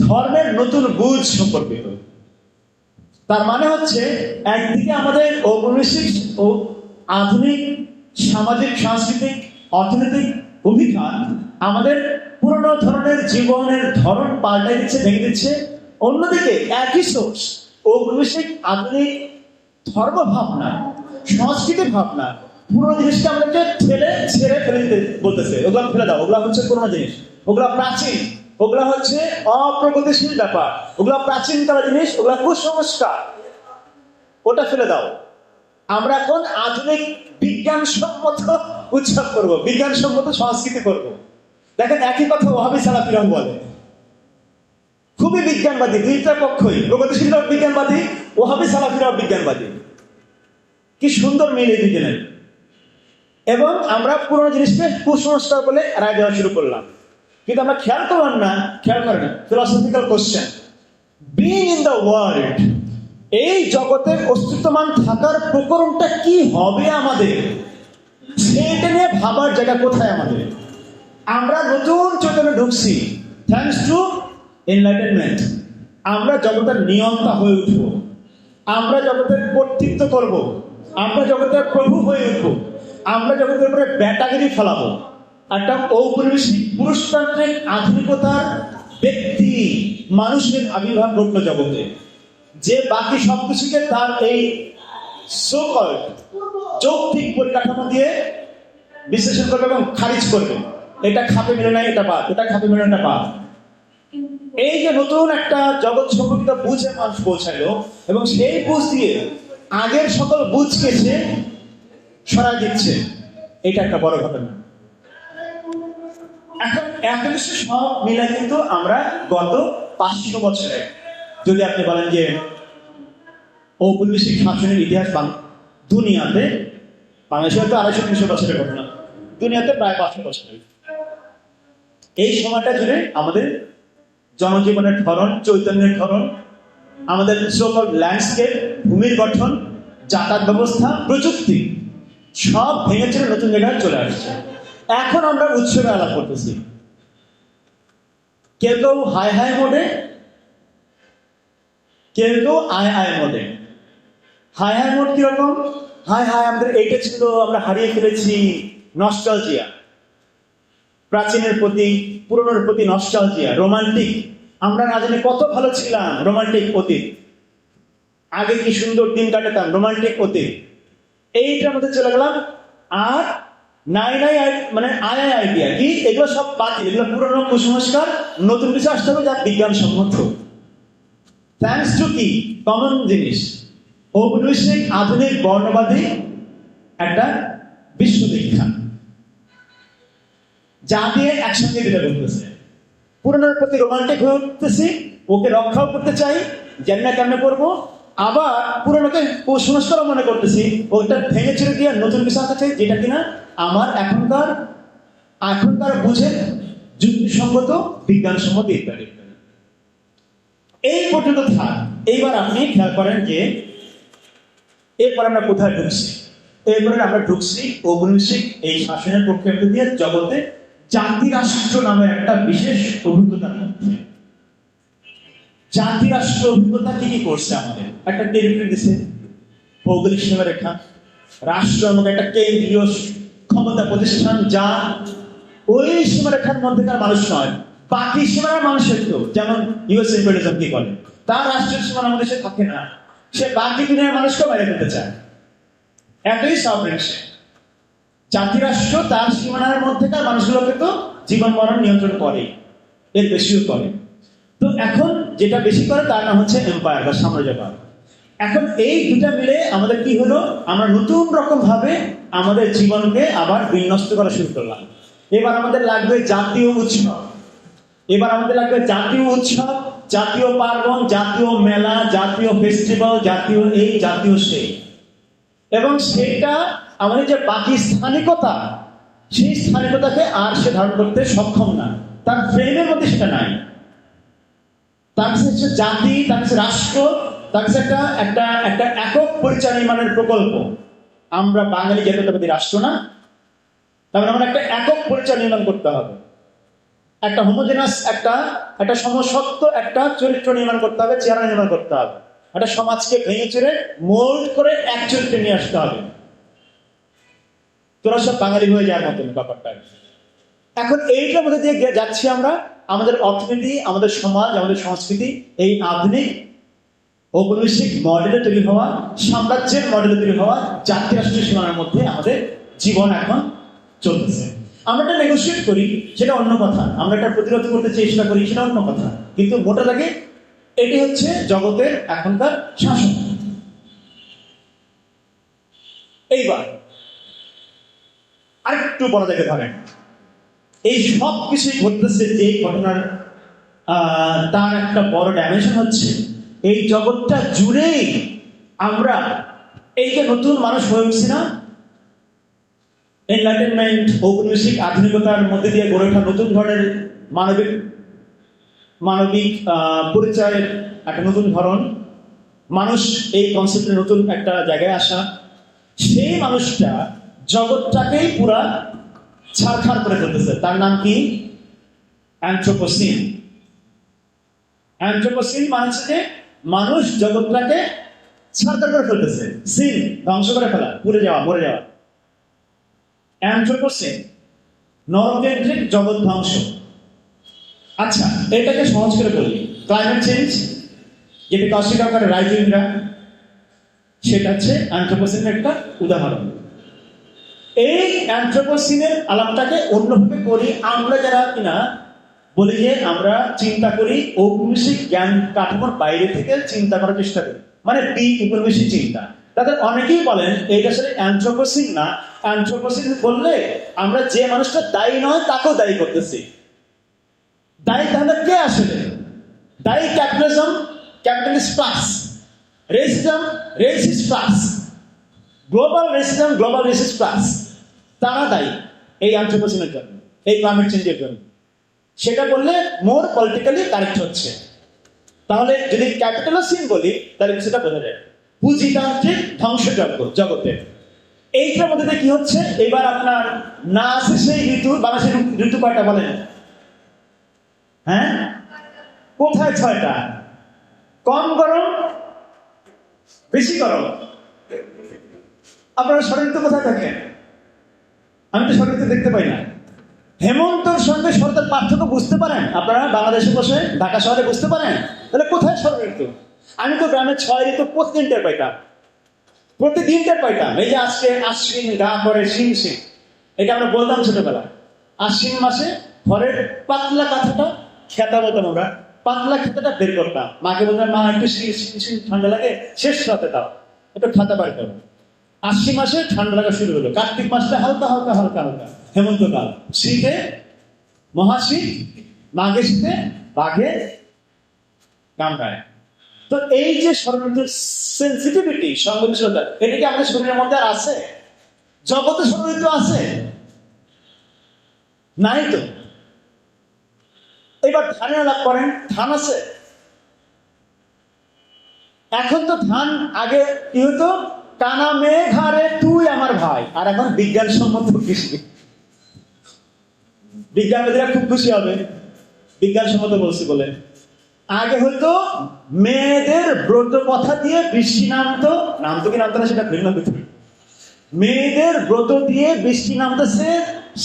ধর্মের নতুন বুঝ সম্পর্কিত। তার মানে হচ্ছে একদিকে আমাদের ঔপনিবেশিক ও আধুনিক সামাজিক, সাংস্কৃতিক, অর্থনৈতিক অভিঘাত আমাদের পুরনো ধরনের জীবনের ধরন পাল্টাই দিচ্ছে, ভেঙে দিচ্ছে। অন্যদিকে একই সোর্স ঔপনিবেশিক আধুনিক ধর্ম ভাবনা, সংস্কৃতির ভাবনা পুরোনো জিনিসটা আমাদেরকে ছেড়ে ফেলে দিতে বলতেছে, ওগুলা ফেলে দাও, ওগুলা হচ্ছে পুরোনো জিনিস, ওগুলা প্রাচীন, ওগুলা হচ্ছে অপ্রগতিশীল ব্যাপার, ওগুলা প্রাচীন কালের জিনিস, ওগুলা কুসংস্কার, ওটা ফেলে দাও। আমরা এখন আধুনিক বিজ্ঞানসম্মত উৎসব করব, বিজ্ঞানসম্মত সংস্কৃতি করব। দেখেন একই কথা ওহাবি সালাফিরাও বলে, খুবই বিজ্ঞানবাদী, দুইটা পক্ষই, প্রগতিশীল বিজ্ঞানবাদী, ওহাবি সালাফিরাও বিজ্ঞানবাদী। কি সুন্দর মিল এই দুজনের। এবং আমরা পুরোনো জিনিসকে কুসংস্কার বলে রায় দেওয়া শুরু করলাম। কিন্তু আমরা খেয়াল করলাম না, খেয়াল করেন philosophical question, being in the world, এই জগতের অস্তিত্বমান থাকার প্রকরণটা কি হবে আমাদের, সেটা নিয়ে ভাবার জায়গা কোথায় আমাদের? আমরা নতুন চৈতন্য ঢুকছি থ্যাঙ্কস টু এনলাইটেনমেন্ট। আমরা জগতের নিয়ন্তা হয়ে উঠব, আমরা জগতের কর্তৃত্ব করব, আমরা জগতের প্রভু হয়ে উঠব, আমরা জগতের উপরে ব্যাটাগিরি ফেলাবো। একটা ঔপনিবেশিক পুরুষতান্ত্রিক আধুনিকতার ব্যক্তি মানুষের আবির্ভাব ঘটল জগতে, যে বাকি সবকিছুকে তার এই সো-কল্ড যৌক্তিক পরিকাঠামো দিয়ে বিশ্লেষণ করবে এবং খারিজ করবে। এটা খাপে মিলে নাই, এটা বাদ, এটা খাপে মিলে এটা বাদ। এই যে নতুন একটা জগৎ সম্পর্কিত বুঝে মানুষ পৌঁছাইলো এবং সেই বুঝ দিয়ে আগের সকল বুঝকে সে সরাই দিচ্ছে, এটা একটা বড় ঘটনা। এখন এত কিছু সব মিলে কিন্তু আমরা গত 500 বছরে, যদি আপনি বলেন যে ঔপনিবেশিক শাসনের ইতিহাস দুনিয়াতে, বাংলাদেশে হয়তো 250-300 বছরের ঘটনা, দুনিয়াতে প্রায় 500 বছরের। এই সময়টা জুড়ে আমাদের জনজীবনের ধরন, চৈতন্যের ধরন, আমাদের সকল ল্যান্ডস্কেপ, ভূমির গঠন, যাতায়াত ব্যবস্থা, প্রযুক্তি সব ভেঙে চলে নতুন জায়গায় চলে আসছে। এখন আমরা উৎসবে আলাপ করতেছি, কেউ কেউ হাই হাই মোডে, কেউ কেউ আয় মোডে। হাই হাই মোড কিরকম? হাই আমাদের এইটা ছিল, আমরা হারিয়ে ফেলেছি, নস্টালজিয়া, প্রাচীনের প্রতি, পুরনোর প্রতি নস্টালজিয়া, রোমান্টিক, আমরা না জানি কত ভালো ছিলাম, রোমান্টিক অতীত, আগে কি সুন্দর দিন কাটাতাম, রোমান্টিক অতীত, এইটার মধ্যে চলে গেলাম। আর নাই মানে আয় আইডিয়া কি, এগুলো সব বাতিল, এগুলো পুরনো কুসংস্কার, নতুন কিছু আসতে হবে যা বিজ্ঞানসম্মত। থ্যাঙ্কস টু কি কমন জিনিস, ঔপনিবেশিক আধুনিক বর্ণবাদী একটা বিশ্ববিখ্যাত, যা দিয়ে একসঙ্গে দিতে বলতেছে। পুরনোর প্রতি রোমান্টিক হয়ে উঠতেছি, ওকে রক্ষাও করতে চাই, জানি না কেমনে করবো, আবার পুরনোকে কুসংস্কারও মনে করতেছি, ওইটা ভেঙে ছেড়ে দিয়ে নতুন কিছু আনতে চাই, যেটা কিনা আমার এখনকার বুঝে যুক্তিসঙ্গত, বিজ্ঞানসম্মত ইত্যাদি। এই পর্যন্ত থাক। এইবার আপনি খেয়াল করেন যে এরপর আমরা কোথায় ঢুকছি? এরপরে আমরা ঢুকছি ঔপনিবেশিক এই শাসনের প্রক্রিয়া দিয়ে জগতে জাতি রাষ্ট্র নামের একটা বিশেষ অভিজ্ঞতার মধ্যে। জাতি রাষ্ট্র অভিজ্ঞতা কি কি করছে আমাদের? একটা টেরিটরি দিছে, ভৌগোলিক সীমারেখা, রাষ্ট্র আমাকে একটা কেন্দ্রীয় ক্ষমতা প্রতিষ্ঠান, যা ওই সীমারেখার মধ্যেকার মানুষ নয়, বাকি সীমানার মানুষের তো, যেমন ইউএস ইম্পেরিয়ালিজম কি করে, তার রাষ্ট্রের সীমানা আমাদের দেশে থাকে না, সে বাকি দুনিয়ার মানুষকেও মেরে ফেলতে চায়। এতই সভরেন সে। জাতি রাষ্ট্র তার সীমানার মধ্যেকার মানুষগুলোকে তো জীবন মরণ নিয়ন্ত্রণ করে, এর বেশিও করে। তো এখন যেটা বেশি করে তার নাম হচ্ছে এম্পায়ার বা সাম্রাজ্যবাদ। এখন এই দুটা মিলে আমাদের কি হলো, আমরা নতুন রকম ভাবে আমাদের জীবনকে আবার বিন্যস্ত করা শুরু করলাম। এবার আমাদের লাগবে জাতীয় উৎসব, এবার আমাদের লাগবে জাতীয় উৎসব, জাতীয় পার্বণ, জাতীয় মেলা, জাতীয় ফেস্টিভ্যাল, জাতীয় এই, জাতীয় সেই। এবং সেটা আমাদের যে বাকি স্থানিকতা, সেই স্থানিকতাকে আর সে ধারণ করতে সক্ষম না, তার ফ্রেমের মধ্যে সেটা নাই। তার কাছে হচ্ছে জাতি, তার কাছে রাষ্ট্র, তার কাছে একটা একটা একটা একক পরিচয় নির্মাণের প্রকল্প। আমরা বাঙালি জাতীয়তাবাদী রাষ্ট্র না, তারপরে আমরা একটা একক পরিচয় নির্মাণ করতে হবে, একটা হোমোজেনাস একটা সমসত্ব একটা চরিত্র নির্মাণ করতে হবে, চেহারা নির্মাণ করতে হবে, একটা সমাজকে ভেঙে চুরে মোল্ড করে এক চরিত্রে নিয়ে আসতে হবে। তোরা সব বাঙালি হয়ে যাওয়ার মতন ব্যাপারটা। এখন এইটার মধ্যে দিয়ে যাচ্ছি আমরা, আমাদের অর্থনীতি, আমাদের সমাজ, আমাদের সংস্কৃতি এই আধুনিক ঔপনিবেশিক মডেলে তৈরি হওয়া, সাম্রাজ্যের মডেলে তৈরি হওয়া জাতীয় রাষ্ট্রীয় সীমানার মধ্যে আমাদের জীবন এখন চলতেছে। আমরা এটা নেগোসিয়েট করি, সেটা অন্য কথা, আমরা এটা প্রতিরোধ করতে চেষ্টা করি, সেটা অন্য কথা, কিন্তু মোটা লাগে এটি হচ্ছে জগতের এখনকার শাসন। এইবার আরেকটু বড় দেখে ধরেন, এই সব কিছুই ঘটতেছে যে ঘটনার তার একটা বড় ডাইমেনশন হচ্ছে এই জগৎটা জুড়েই আমরা এই যে নতুন মানুষ হয়ে উঠছি না, এনলাইটেনমেন্ট, ঔপনিবেশিক আধুনিকতার মধ্যে দিয়ে গড়ে ওঠা নতুন ধরনের মানবিক পরিচয়ের একটা নতুন ধরন, মানুষ এই কনসেপ্টের নতুন একটা জায়গায় আসা, সেই মানুষটা জগৎটাকেই পুরা ছাড়খাড় করে ফেলতেছে। তার নাম কি? অ্যানথ্রোপোসিন। অ্যানথ্রোপোসিন মানে হচ্ছে যে মানুষ জগৎটাকে ছাড়খাড় করে ফেলতেছে, সিন ধ্বংস করে ফেলা, পুড়ে যাওয়া, মরে যাওয়া। অ্যানথ্রোপোসিন নরকেন্দ্রিক জগৎ ধ্বংস। আচ্ছা, এটাকে সহজ করে বলি, ক্লাইমেট চেঞ্জ যেটাকে অস্বীকার করে রাইট উইংরা, সেটা হচ্ছে অ্যানথ্রোপোসিনের একটা উদাহরণ। এই অ্যানথ্রোপোসিনের আলাপটাকে অন্যভাবে করি আমরা, যারা কিনা বলি যে আমরা চিন্তা করি ঔপনিবেশিক জ্ঞান কাঠামোর বাইরে থেকে চিন্তা করার চেষ্টা করি, মানে উপনিবেশিক চিন্তা। তাদের অনেকেই বলেন এইটা আসলে অ্যানথ্রোপোসিন না, অ্যানথ্রোপোসিন বললে আমরা যে মানুষটা দায়ী নয় তাকেও দায়ী করতেছি। দায়ী তাহলে কে আসলে দায়ী? Capitalism, capitalist plus racism, racist plus global racism, global racist plus, তারা দায়ী এই অ্যানথ্রোপোসিনের জন্য, এই ক্লাইমেট চেঞ্জের জন্য। সেটা বললে মোর পলিটিক্যালি কারেক্ট হচ্ছে। তাহলে যদি ক্যাপিটালিজম বলি তাহলে সেটা বোঝা যায় পুঁজিতান্ত্রিক ধ্বংসযজ্ঞ জগতে। এইটার মধ্যে কি হচ্ছে এবার আপনার না আছে সেই ঋতু, বাংলাদেশের ঋতু কয়টা বলেন? হ্যাঁ, কোথায় 6টা? কম গরম, বেশি গরম। আপনারা শরৎ কোথায় থাকেন? আমি তো শরৎ দেখতে পাই না। হেমন্তর সঙ্গে শরতের পার্থক্য বুঝতে পারেন আপনারা? বাংলাদেশে বসে ঢাকা শহরে বুঝতে পারেন? তাহলে কোথায় শরৎ ঋতু? আমি তো গ্রামে 6 ঋতু প্রতিদিন টের পাইতাম, প্রতিদিন টের পাইতাম। এই যে আজকে আশ্বিন গা করে শিং শিং, এটা আমরা বলতাম ছোটবেলা। আশ্বিন মাসে ঘরের পাতলা কাঁথাটা, খেতা বলতাম আমরা, পাতলা খেতাটা বের করতাম, মাকে বলতাম মা একটু ঠান্ডা লাগে, শেষ রাতে দাও একটু খাতা বার করো। আশ্বিন মাসে ঠান্ডা লাগা শুরু হলো, কার্তিক মাসটা হালকা হালকা হালকা হালকা হেমন্তকাল, শীতে মহাশীত, মাঘে শীতে বাঘে কামড়ায়। তো এই যে শরীরের সেন্সিটিভিটি, সংবেদনশীলতা, এটা কি আমাদের শরীরের মধ্যে আর আছে? জগতে শরীর তো আছে, নাই তো। এবার ধানের আলাপ করেন, ধান আছে। এখন তো ধান, আগে কি হতো, কানা মেঘ হারে তুই আমার ভাই, আর এখন বিজ্ঞানসম্মত কৃষি। বিজ্ঞানীরা খুব খুশি হবে বিজ্ঞানসম্মত বলছি বলে। আগে হয়তো মেয়েদের ব্রত কথা দিয়ে বৃষ্টি নামতো কি নামতো না সেটা ভিন্ন বিষয়। মেয়েদের ব্রত দিয়ে বৃষ্টি নামতেছে,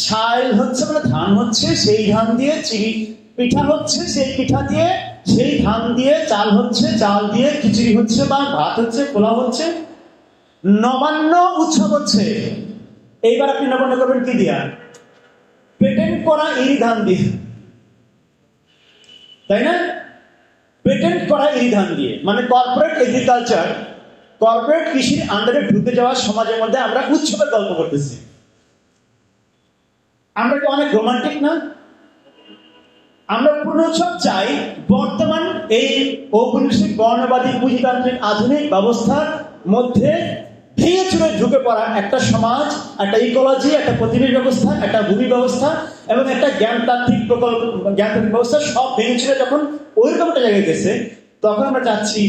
সাইল হচ্ছে মানে ধান হচ্ছে, সেই ধান দিয়ে চিড়ি পিঠা হচ্ছে, সেই পিঠা দিয়ে, সেই ধান দিয়ে চাল হচ্ছে, চাল দিয়ে খিচুড়ি হচ্ছে বা ভাত হচ্ছে, পোলাও হচ্ছে, নবান্ন উৎসব হচ্ছে। এইবার আপনি নবান্ন করবেন কি দিয়া? পেটেন্ট করা এই ধান দিয়ে, তাই না? পেটেন্ট করা এই ধান দিয়ে, মানে কর্পোরেট এগ্রিকালচার, কর্পোরেট কৃষির আন্ডারে ঢুকে যাওয়ার সমাজের মধ্যে আমরা উৎসবের গল্প করতেছি। আমরা কি অনেক রোমান্টিক না? আমরা পূর্ণ উৎসব চাই। বর্তমান এই ঔপনিবেশিক বর্ণবাদী পুঁজিতান্ত্রিক আধুনিক ব্যবস্থার মধ্যে ভেঙে চুরে ঢুকে পড়া একটা সমাজ, একটা ইকোলজি, একটা পরিবেশ ব্যবস্থা, একটা ভূমি ব্যবস্থা এবং একটা জ্ঞানতাত্ত্বিক প্রকল্প, জ্ঞানতাত্ত্বিক ব্যবস্থা সব ভেঙে চুরে যখন ওইরকম একটা জায়গায় গেছে, তখন আমরা চাচ্ছি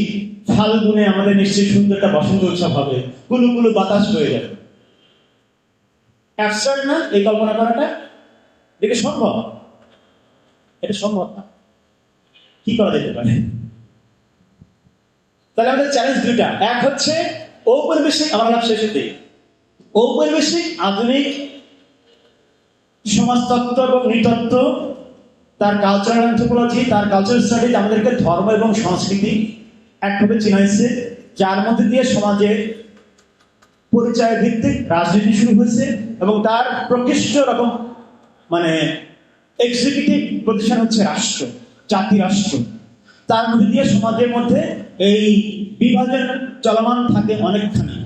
ফাল্গুনে আমাদের নিশ্চয়ই সুন্দর একটা বসন্ত উৎসব হবে, কুলু কুলু বাতাস হয়ে যাবে। অ্যাবসার্ড না এই কল্পনা করাটা? দেখে সম্ভব? এটা সম্ভব না। কি করা যেতে পারে? তাহলে আমাদের চ্যালেঞ্জ দুইটা। এক হচ্ছে ঔপনিবেশিক, আমার লাভ শেষের দিকে, ঔপনিবেশিক আধুনিক সমাজতত্ত্ব এবং নৃতত্ত্ব, তার কালচারাল অ্যানথ্রোপোলজি, তার কালচারাল স্টাডিজ আমাদেরকে ধর্ম এবং সংস্কৃতি একভাবে চিনাইছে, যার মধ্যে দিয়ে সমাজে পরিচয় ভিত্তিক রাজনীতি শুরু হয়েছে এবং তার প্রকৃষ্ট রকম মানে এক্সিকিউটিভ প্রতিষ্ঠান হচ্ছে রাষ্ট্র, জাতি রাষ্ট্র। তার মধ্যে দিয়ে সমাজের মধ্যে এই বিভাজন চলমান থাকে অনেকখানি।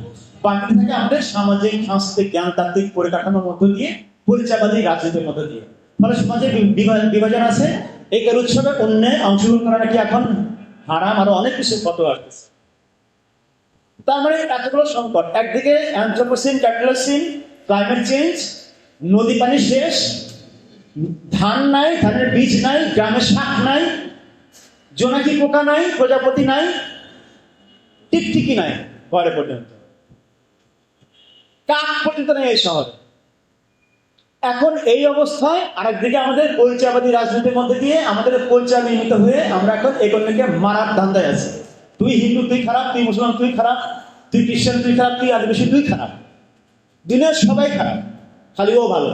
বাকি থাকে আমাদের সামাজিক, সাংস্কৃতিক, জ্ঞানতাত্ত্বিক পরিকাঠামোর মধ্য দিয়ে, পরিচয়বাদী রাজনীতির মধ্য দিয়ে। ফলে সমাজে বিভাজন আছে। এই কাল উৎসবে অন্যে অংশগ্রহণ করা নাকি এখন হারাম, আরো অনেক কিছু কত আসতেছে। তার মানে এতগুলো সংকট, একদিকে অ্যানথ্রোপোসিন, ক্যাপিটালসিন, ক্লাইমেট চেঞ্জ, নদী পানি শেষ, ধান নাই, ধানের বীজ নাই, গ্রামে শাক নাই, জোনাকি পোকা নাই, প্রজাপতি নাই, টিকটিকি নাই, ঘরে পর্যন্ত কাক পর্যন্ত নেই এই শহরে। এখন এই অবস্থায় আরেকদিকে আমাদের পরিচয়বাদী রাজনীতির মধ্যে দিয়ে আমাদের পরিচয় নির্মিত হয়ে আমরা এখন এগুলোকে মারার ধান্দায় আছি। তুই হিন্দু তুই খারাপ, তুই মুসলমান তুই খারাপ, তুই খ্রিস্টান তুই খারাপ, তুই আদিবাসী তুই খারাপ, দুনিয়ার সবাই খারাপ, খালি ও ভালো।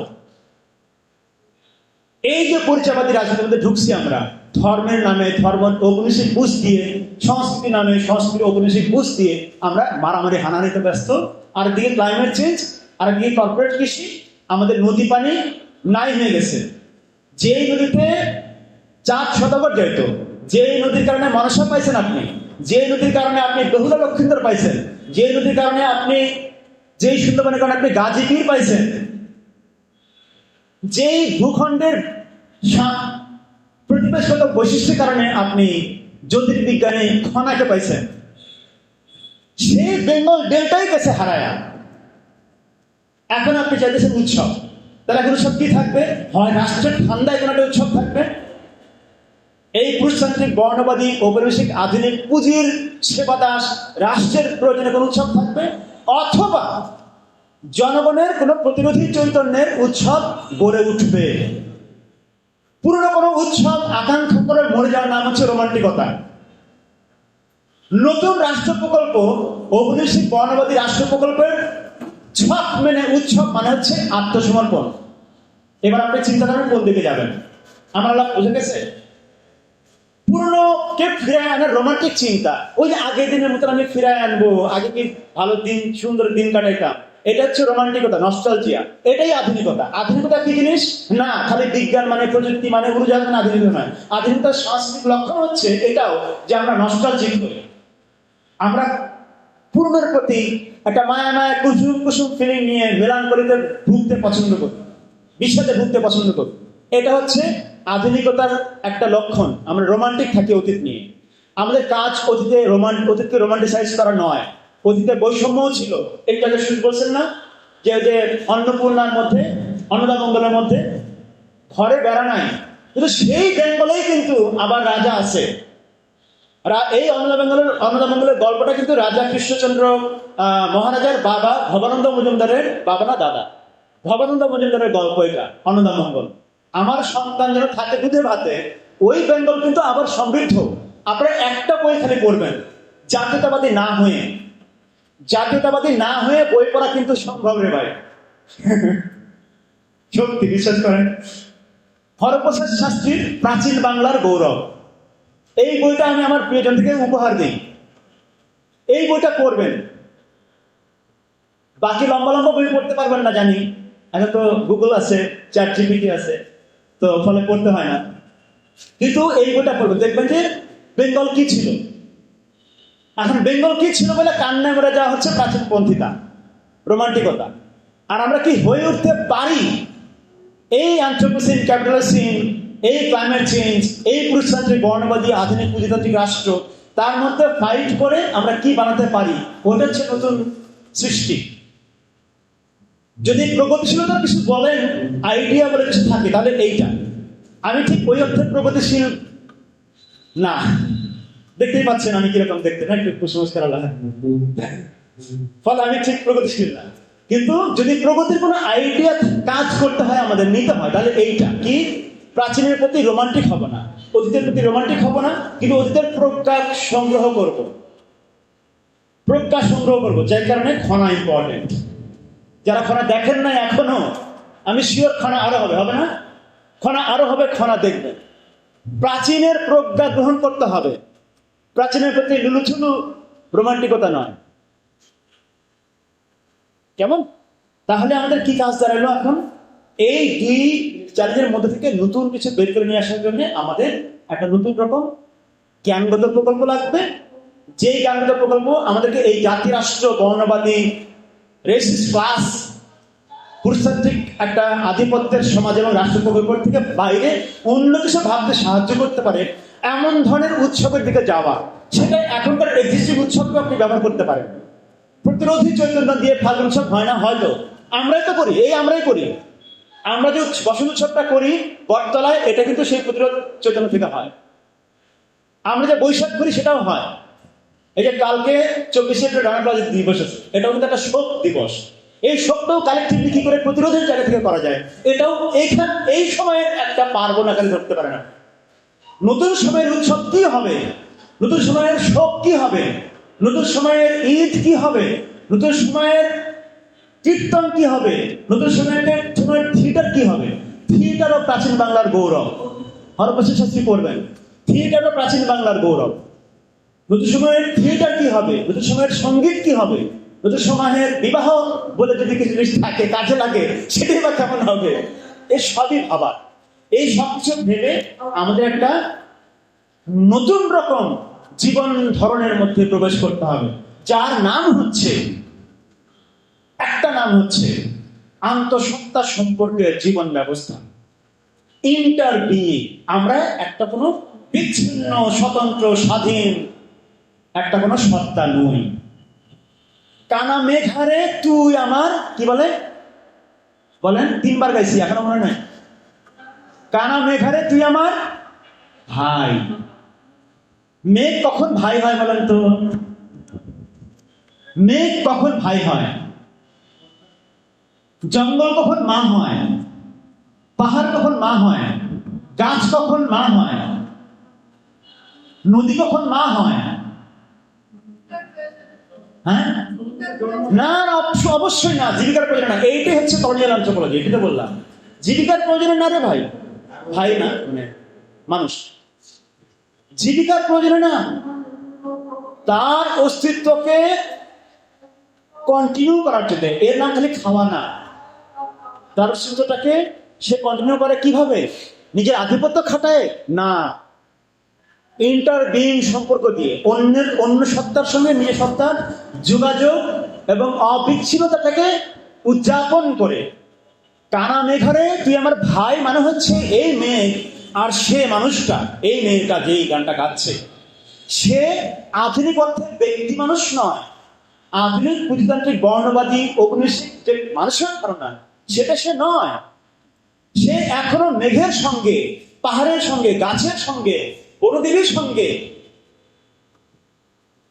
এই যে পরিচয়বাদী রাজনীতির মধ্যে ঢুকছি আমরা, ধর্মের নামে ধর্ম ঔপনিবেশিক বুঝ দিয়ে, সংস্কৃতির নামে সংস্কৃতি ঔপনিবেশিক বুঝ দিয়ে আমরা মারামারি হানাহানিতে ব্যস্ত। আরেকদিকে ক্লাইমেট চেঞ্জ, আরেকদিকে কর্পোরেট কৃষি, আমাদের নদী পানি নাই হয়ে গেছে। যেই নদীতে 4 শতবর যেত, যেই নদীর কারণে মনসা পাইছেন আপনি, যে নদীর কারণে আপনি বহুলা লক্ষিন্দর পাইছেন, যে নদীর কারণে আপনি, যেই সুন্দরবনের কারণে আপনি গাজীগীর পাইছেন, যেই ভূখণ্ডের প্রতিবেশগত বৈশিষ্ট্যের কারণে আপনি জ্যোতির্বিজ্ঞানে খনাকে পাইছেন, সেই বেঙ্গল ডেল্টাই গেছে হারায়া। এখন আপনি চাইতেছেন উৎসব। তাহলে এখন উৎসব কি থাকবে? হয় রাষ্ট্রের ঠান্ডায় কোনো একটা উৎসব থাকবে, এই পুরুষতান্ত্রিক বর্ণবাদী ঔপনিবেশিক আধুনিক পুঁজির সেবাদাস রাষ্ট্রের প্রয়োজনে কোনো উৎসব থাকবে, অথবা জনগণের কোনো প্রতিরোধী চৈতন্যের উৎসব গড়ে উঠবে। পুরনো কোনো উৎসব আকাঙ্ক্ষা করে মরে যাওয়ার নাম হচ্ছে রোমান্টিকতা। নতুন রাষ্ট্র প্রকল্প, ঔপনিবেশিক বর্ণবাদী রাষ্ট্র প্রকল্পের ছক মেনে উৎসব মানে হচ্ছে আত্মসমর্পণ। এবার আপনি চিন্তা করেন কোন দিকে যাবেন। আমার লাভ বুঝে গেছে? পুরনো কে ফিরে আনার রোমান্টিক চিন্তা, ওই যে আগের দিনের মতন আমি ফিরে আনবো, আগে কি ভালো দিন, সুন্দর দিন কাটাইতাম, এটা হচ্ছে রোমান্টিকতা, নস্টালজিয়া। এটাই আধুনিকতা। আধুনিকতা কি জিনিস? না খালি বিজ্ঞান মানে, প্রযুক্তি মানে, উড়োজাহাজ মানে আধুনিকতা নয়। আধুনিকতার সাংস্কৃতিক লক্ষণ হচ্ছে এটাও যে আমরা নস্টালজিক হই, আমরা পুরনোর প্রতি একটা মায়া মায়া কুসুম কুসুম ফিলিং নিয়ে মেলানকলিতে ভুগতে পছন্দ করি, বিষাদে ভুগতে পছন্দ করি। এটা হচ্ছে আধুনিকতার একটা লক্ষণ। আমরা রোমান্টিক থাকি অতীত নিয়ে। আমাদের কাজ অতীতকে রোমান্টিসাইজ করা নয়। অতীতে বৈষম্যও ছিল। একটু আগে শুরু বলছেন না যে অন্নপূর্ণার মধ্যে, অন্নদামঙ্গলের মধ্যে ঘরে বেড়া নাই, কিন্তু সেই বেঙ্গলেই কিন্তু আবার রাজা আছে। এই অন্নদামঙ্গলের গল্পটা কিন্তু রাজা কৃষ্ণচন্দ্র মহারাজার বাবা ভবানন্দ মজুমদারের বাবা না দাদা, ভবানন্দ মজুমদারের গল্প এটা অন্নদামঙ্গল। আমার সন্তান যেন থাকে দুধে ভাতে, ওই বেঙ্গল কিন্তু আবার সমৃদ্ধ। আপনারা একটা বই খালি পড়বেন, জাতীয়তাবাদী না হয়ে। জাতীয়তাবাদী না হয়ে বই পড়া কিন্তু সম্ভব রে ভাই, সত্যি বিশ্বাস করেন। হরপ্রসাদ শাস্ত্রীর প্রাচীন বাংলার গৌরব, এই বইটা আমি আমার প্রিয়জন থেকে উপহার দিই। এই বইটা পড়বেন। বাকি লম্বা লম্বা বই পড়তে পারবেন না জানি, এখন তো গুগল আছে, চ্যাট জিপিটি আছে, তো ফলে পড়তে হয় না। কিন্তু এই বইটা পড়বেন, দেখবেন যে বেঙ্গল কি ছিল। এখন বেঙ্গল কি ছিল বলে কান্নায় মরে যাওয়া হচ্ছে প্রাচীনপন্থীতা, রোমান্টিকতা। আর আমরা কি হয়ে উঠতে পারি এই অ্যানথ্রোপোসিন, ক্যাপিটালসিন, এই ক্লাইমেট চেঞ্জ, এই পুরুষতান্ত্রিক বর্ণবাদী আধুনিক পুঁজিতান্ত্রিক রাষ্ট্র, তার মধ্যে ফাইট করে আমরা কি বানাতে পারি? ওটা হচ্ছে নতুন সৃষ্টি। যদি প্রগতিশীলতার কিছু বলেন, আইডিয়া বলে কিছু থাকে, তাহলে এইটা। আমি ঠিক ওই অর্থে প্রগতিশীল না, দেখতেই পাচ্ছেন আমি কিরকম দেখতে, না একটু কুসংস্কার আলাদা, ফলে আমি ঠিক প্রগতিশীল না। কিন্তু যদি প্রগতির কোনো আইডিয়া কাজ করতে হয়, আমাদের নিতে হয়, তাহলে এইটা কি, প্রাচীনের প্রতি রোমান্টিক হব না, অতীতের প্রতি রোমান্টিক হব না, কিন্তু অতীতের প্রজ্ঞা সংগ্রহ করব, প্রজ্ঞা সংগ্রহ করবো। যার কারণে খনা ইম্পর্টেন্ট। যারা খনা দেখেন না এখনো, আমি শিওর খনা আরো হবে, হবে না? খনা আরো হবে, খনা দেখবেন। প্রাচীনের প্রজ্ঞা গ্রহণ করতে হবে, প্রাচীনের প্রতি লুলুচুলু রোমান্টিকতা নয়। কেমন? তাহলে আমাদের কি কাজ দাঁড়ালো এখন? এই দুই চ্যালেঞ্জের মধ্যে থেকে নতুন কিছু বের করে নিয়ে আসার জন্য আমাদের একটা নতুন রকম জ্ঞানগত প্রকল্প লাগবে। যেই জ্ঞানগত প্রকল্প আমাদেরকে এই জাতি রাষ্ট্র বর্ণবাদী রেসিস্ট ক্লাস পুরুষতান্ত্রিক একটা আধিপত্যের সমাজ এবং রাষ্ট্র প্রকল্প থেকে বাইরে অন্য কিছু ভাবতে সাহায্য করতে পারে এমন ধরনের উৎসবের দিকে যাওয়া। সেটা এখনকার এক্সিস্টিং উৎসবকে আপনি ব্যবহার করতে পারেন। প্রতিরোধী চৈতন্য দিয়ে ফাল্গুন উৎসব হয় না, হয়তো আমরাই তো করি, আমরাই করি। আমরা যে বসন্ত উৎসবটা করি বটতলায়, এটা কিন্তু সেই প্রতিরোধ চৈতন্য থেকে হয়। আমরা যে বৈশাখ করি সেটাও হয়। এই যে কালকে 24শে এপ্রিল রানা প্লাজা দিবস আছে, এটাও কিন্তু একটা শোক দিবস। এই শোকটাও কালেক্টিভলি কি করে প্রতিরোধের জায়গা থেকে করা যায়, এটাও এই সময়ের একটা পার্বণ আকারে ধরতে পারে না। নতুন সময়ের উৎসব কি হবে, নতুন সময়ের শোক কি হবে, নতুন সময়ের ঈদ কি হবে, নতুন সময়ের কীর্তন কি হবে, নতুন সময়ের থিয়েটার কি হবে। থিয়েটারও প্রাচীন বাংলার গৌরব। হরপ্রসাদ শাস্ত্রী পড়বেন, থিয়েটারও প্রাচীন বাংলার গৌরব। নতুন সময়ের থিয়েটার কি হবে, নতুন সময়ের সঙ্গীত কি হবে, নতুন সময়ের বিবাহ বলে যদি কিছু জিনিস থাকে কাজে লাগে, সেটাই বা কেমন হবে। এই সবই ভাবা, এই সব কিছু ভেবে আমাদের একটা নতুন রকম জীবন ধরনের মধ্যে প্রবেশ করতে হবে, যার নাম হচ্ছে, একটা নাম হচ্ছে আন্তঃসত্ত্বা সম্পর্কের জীবন ব্যবস্থা, ইন্টার বিইং। আমরা একটা কোনো বিচ্ছিন্ন স্বতন্ত্র স্বাধীন একটা কোনো সত্তা নই। কানা মেঘারে তুই আমার, কি বলে বলেন, 3বার গাইছি এখনো মনে নাই। কানা মেঘারে তুই আমার ভাই। মেঘ কখন ভাই হয় বলেন তো? মেঘ কখন ভাই হয়? জঙ্গল কখন মা হয়? পাহাড় কখন মা হয়? গাছ কখন মা হয়? নদী কখন মা হয়? হ্যাঁ না, অবশ্যই না, জীবিকার প্রয়োজনে না। এইটাই হচ্ছে কলোনিয়াল অ্যানথ্রোপোলজি। এটা তো বললাম জীবিকার প্রয়োজনে না রে ভাই, ভাই না মানে মানুষ জীবিকার প্রয়োজনে না, তার অস্তিত্বকে কন্টিনিউ করার জন্য। এর নাম খালি খাওয়া না, তার অস্তিত্বটাকে সে কন্টিনিউ করে কিভাবে? নিজের আধিপত্য খাটায় না, ইন্টার বিইং সম্পর্ক দিয়ে, অন্য সত্তার সঙ্গে নিজের সত্তার যোগাযোগ এবং অবিচ্ছিন্নতাটাকে উদযাপন করে। কানা মেঘারে তুই আমার ভাই মানে হচ্ছে এই মেঘ আর সে মানুষটা, এই মেয়েটা যেই গানটা গাচ্ছে, সে আধুনিক অর্থে ব্যক্তি মানুষ নয়। আধুনিক পুঁজিতান্ত্রিক বর্ণবাদী ঔপনিবেশিক যে মানুষের ধারণা, সেটা সে নয়। সে এখনো মেঘের সঙ্গে, পাহাড়ের সঙ্গে, গাছের সঙ্গে, বনদেবীর সঙ্গে,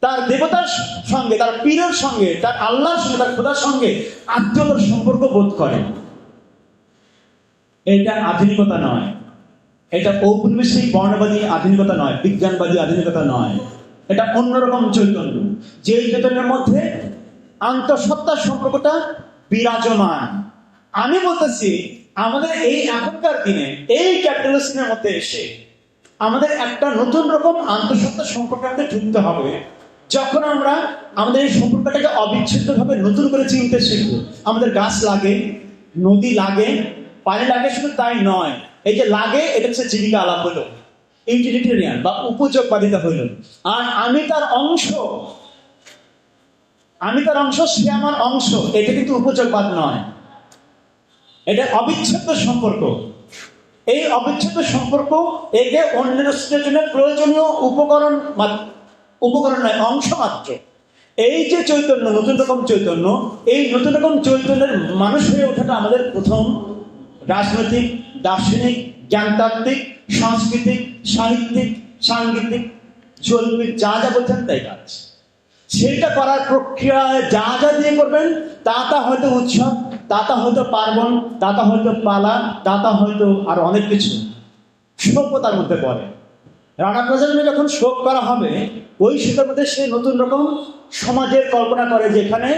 তার দেবতার সঙ্গে, তার পীরের সঙ্গে, তার আল্লাহর সঙ্গে, তার খোদার সঙ্গে আত্মীয়তার সম্পর্ক বোধ করে। এটা আধুনিকতা নয়, এটা ঔপনিবেশিক বর্ণবাদী আধুনিকতা নয়, বিজ্ঞানবাদী আধুনিকতা নয়। এটা অন্যরকম চৈতন্য, যে চৈতন্যের মধ্যে আন্তঃসত্ত্বার সম্পর্কটা বিরাজমান। আমি বলতেছি আমাদের এই এখনকার দিনে এই ক্যাপিটালিজমের মধ্যে এসে আমাদের একটা নতুন রকম আন্তঃসত্ত্বার সম্পর্কটাকে ঢুকতে হবে। যখন আমরা আমাদের এই সম্পর্কটাকে অবিচ্ছেদ্যভাবে নতুন করে চিনতে শিখব। আমাদের গাছ লাগে, নদী লাগে, পানি লাগে, শুধু তাই নয়, এই যে লাগে এটা হচ্ছে জীবিকা আলাপ হলো, ইউটিলিটেরিয়ান বা উপযোগবাদিতা হইল। আর আমি তার অংশ, সে আমার অংশ, এটা কিন্তু উপযোগবাদ নয়, এটা অবিচ্ছেদ্য সম্পর্ক। এই অবিচ্ছেদ্য সম্পর্ক একে অন্যের জন্য প্রয়োজনীয় উপকরণ নয়, অংশ মাত্র। এই যে চৈতন্য, নতুন রকম চৈতন্য, এই নতুন রকম চৈতন্যের মানুষ হয়ে ওঠাটা আমাদের প্রথম রাজনৈতিক, দার্শনিক, জ্ঞানতাত্ত্বিক, সাংস্কৃতিক, সাহিত্যিক, সাংগীতিক চলবে, যা যা বলছেন তাই কাজ। সেটা করার প্রক্রিয়ায় যা যা দিয়ে করবেন, তা হয়তো উৎসব, তা হয়তো পার্বণ, তা হয়তো পালা, তা হয়তো আর অনেক কিছু, শোকও তার মধ্যে পড়ে। রানা প্লাজায় যখন শোক করা হবে, ওই শোকের মধ্যে সে নতুন রকম সমাজের কল্পনা করে, যেখানে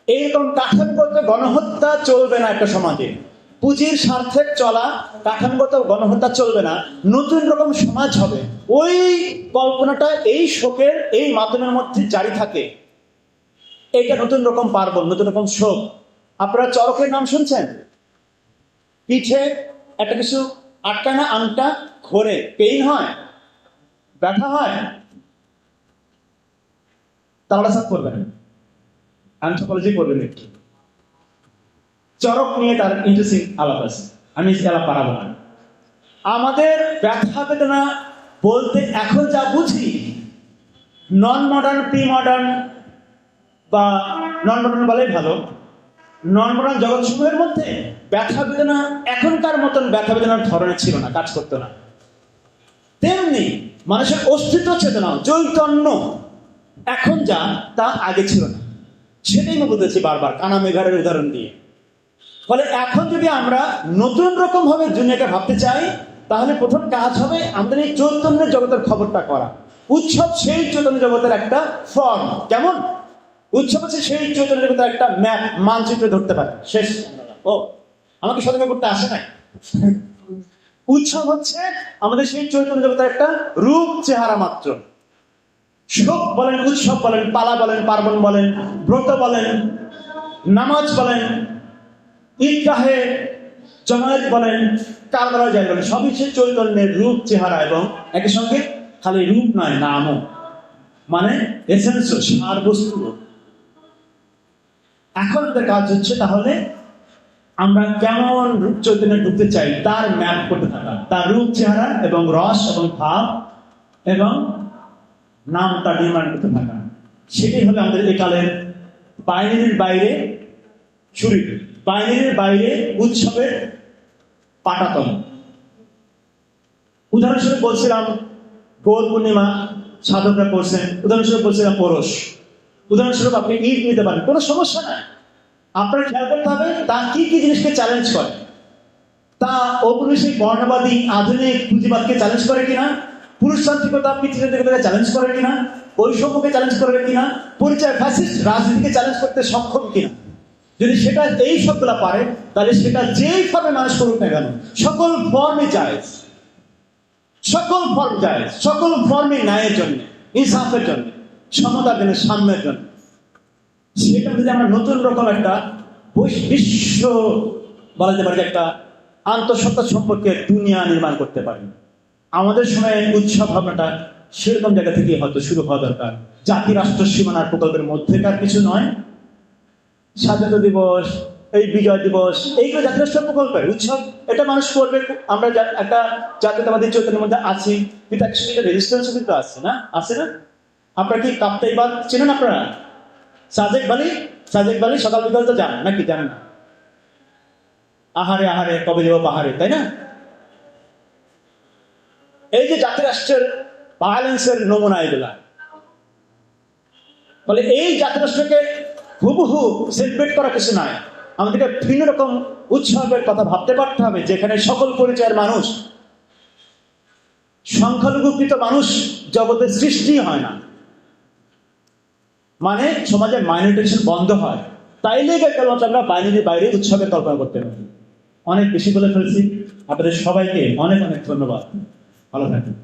এইরকম কাঠামোগত গণহত্যা চলবে না একটা সমাজে। পুঁজির স্বার্থে চলা কাঠামোগত গণহত্যা চলবে না, নতুন রকম সমাজ হবে। ওই কল্পনাটা এই শোকের এই মাধ্যমের মধ্যে জারি থাকে। এইটা নতুন রকম পার্বণ, নতুন রকম শোক। আপনারা চরকের নাম শুনছেন? পিঠে একটা কিছু আটকায় না, আংটা ঘোরে, পেইন হয়, ব্যথা হয়, তাহলে সব করবেন, অ্যানথ্রোপোলজি করবেন একটু। চরক নিয়ে তার ইন্টারেস্টিং আলাপ আছে, আমি আলাপ পারাবো না। আমাদের ব্যথা বেদনা বলতে এখন যা বুঝি, নন মডার্ন, প্রি মডার্ন বা নন মডার্ন বলেই ভালো, নন মডার্ন জগৎসমূহের মধ্যে ব্যথা বেদনা এখনকার মতন ব্যথা বেদনার ধরনের ছিল না, কাজ করতো না। তেমনি মানুষের অস্তিত্ব চেতনা, চৈতন্য এখন যা তা আগে ছিল না। সেটাই আমি বলতেছি বারবার কানা মেঘারের উদাহরণ দিয়ে। ফলে এখন যদি আমরা নতুন রকম ভাবে দুনিয়াকে ভাবতে চাই, তাহলে প্রথম কাজ হবে আমাদের এই চৈতন্যের জগতের খবরটা করা। উৎসব সেই চৈতন্য জগতের একটা ফর্ম। কেমন? উৎসব হচ্ছে সেই চৈতন্য জগতের একটা ম্যাপ, মানচিত্র ধরতে পারে। শেষ। ও আমাকে সতর্ক করতে আসে নাই। উৎসব হচ্ছে আমাদের সেই চৈতন্য জগতের একটা রূপ, চেহারা মাত্র। শোক বলেন, উৎসব বলেন, পালা বলেন, পার্বণ বলেন, ব্রত বলেন, নামাজ বলেন, ঈদগাহে জমায়েত বলেন, কারবালা যায় বলেন, সবই সে চৈতন্যের রূপ, চেহারা। এবং একই সঙ্গে খালি রূপ নয়, নামও, মানে এসেন্স, সার বস্তু। এখন আমাদের কাজ হচ্ছে তাহলে আমরা কেমন রূপ চৈতন্যে ঢুকতে চাই তার ম্যাপ করতে থাকা, তার রূপ, চেহারা এবং রস এবং ভাব এবং নামটা নির্মাণ করতে থাকা। সেটাই হবে আমাদের এই কালের বাইরের বাইরে ছুরি, বাইরের বাইরে উৎসবের পাটাতন। উদাহরণস্বরূপ বলছিলাম গৌর পূর্ণিমা সাধকরা করছেন, উদাহরণস্বরূপ বলছিলাম পরশ, উদাহরণস্বরূপ আপনি ঈদ নিতে পারেন, কোনো সমস্যা নাই। আপনার খেয়াল করতে হবে তা কি কি জিনিসকে চ্যালেঞ্জ করে। তা ঔপনিবেশিক বর্ণবাদী আধুনিক পুঁজিবাদকে চ্যালেঞ্জ করে কিনা, পুরুষতান্ত্রিকতা পিতৃতান্ত্রিকতাকে চ্যালেঞ্জ করে কিনা, বৈষম্যকে চ্যালেঞ্জ করে কিনা, পরিচয় ফ্যাসিস্ট রাজনীতিকে চ্যালেঞ্জ করতে সক্ষম কিনা। যদি সেটা এই সবগুলা পারে, তাহলে সেটা যেই ফর্মে মানুষ করুক না কেন, সকল ফর্মে জায়েজ, সকল ফর্ম জায়েজ, সকল ফর্মে ন্যায়ের জন্য, ইনসাফের জন্য, সমতার জন্য, সাম্যের জন্য। সেটা যদি আমরা নতুন রকম একটা বিশ্ব বলা যেতে পারে একটা আন্তঃসত্ত্বা সম্পর্কে দুনিয়া নির্মাণ করতে পারি, আমাদের সময় উৎসব ভাবনাটা সেরকম জায়গা থেকে হয়তো শুরু হওয়া দরকার। জাতি রাষ্ট্র সীমানার প্রকল্পের মধ্যেকার কিছু নয়। স্বাধীনতা দিবস, এই বিজয় দিবস, এইগুলো জাতি রাষ্ট্র প্রকল্পের উৎসব, এটা মানুষ করবে। আমরা একটা জাতীয়তাবাদী চৈতন্যের মধ্যে আছি, কিন্তু একটা সঙ্গে রেজিস্ট্যান্স কিন্তু আছে না, আছে না? আপনারা কি কাপ্তাইবাদ চেনেন? আপনারা সাজেক বালি, সাজেক বালি সকাল বিকাল তো জানেন নাকি? জানেন না? আহারে আহারে কবে যাবো পাহাড়ে, তাই না? এই যে জাতি রাষ্ট্রের ভায়োলেন্সের নমুনা এগুলা। ফলে এই জাতি রাষ্ট্রকে হুবহু সেলিব্রেট করা কিছু নয়, আমাদেরকে ভিন্ন রকম উৎসবের কথা ভাবতে পারতে হবে, যেখানে সকল পরিচয়ের মানুষ, সংখ্যালঘুকৃত মানুষ জগতের সৃষ্টি হয় না, মানে সমাজে মাইনরিটেশন বন্ধ হয়। তাইলে কেবলমাত্র আমরা বাইরের বাইরে উৎসবের কল্পনা করতে পারি। অনেক বেশি বলে ফেলছি, আপনাদের সবাইকে অনেক অনেক ধন্যবাদ। ভালো থাকবেন।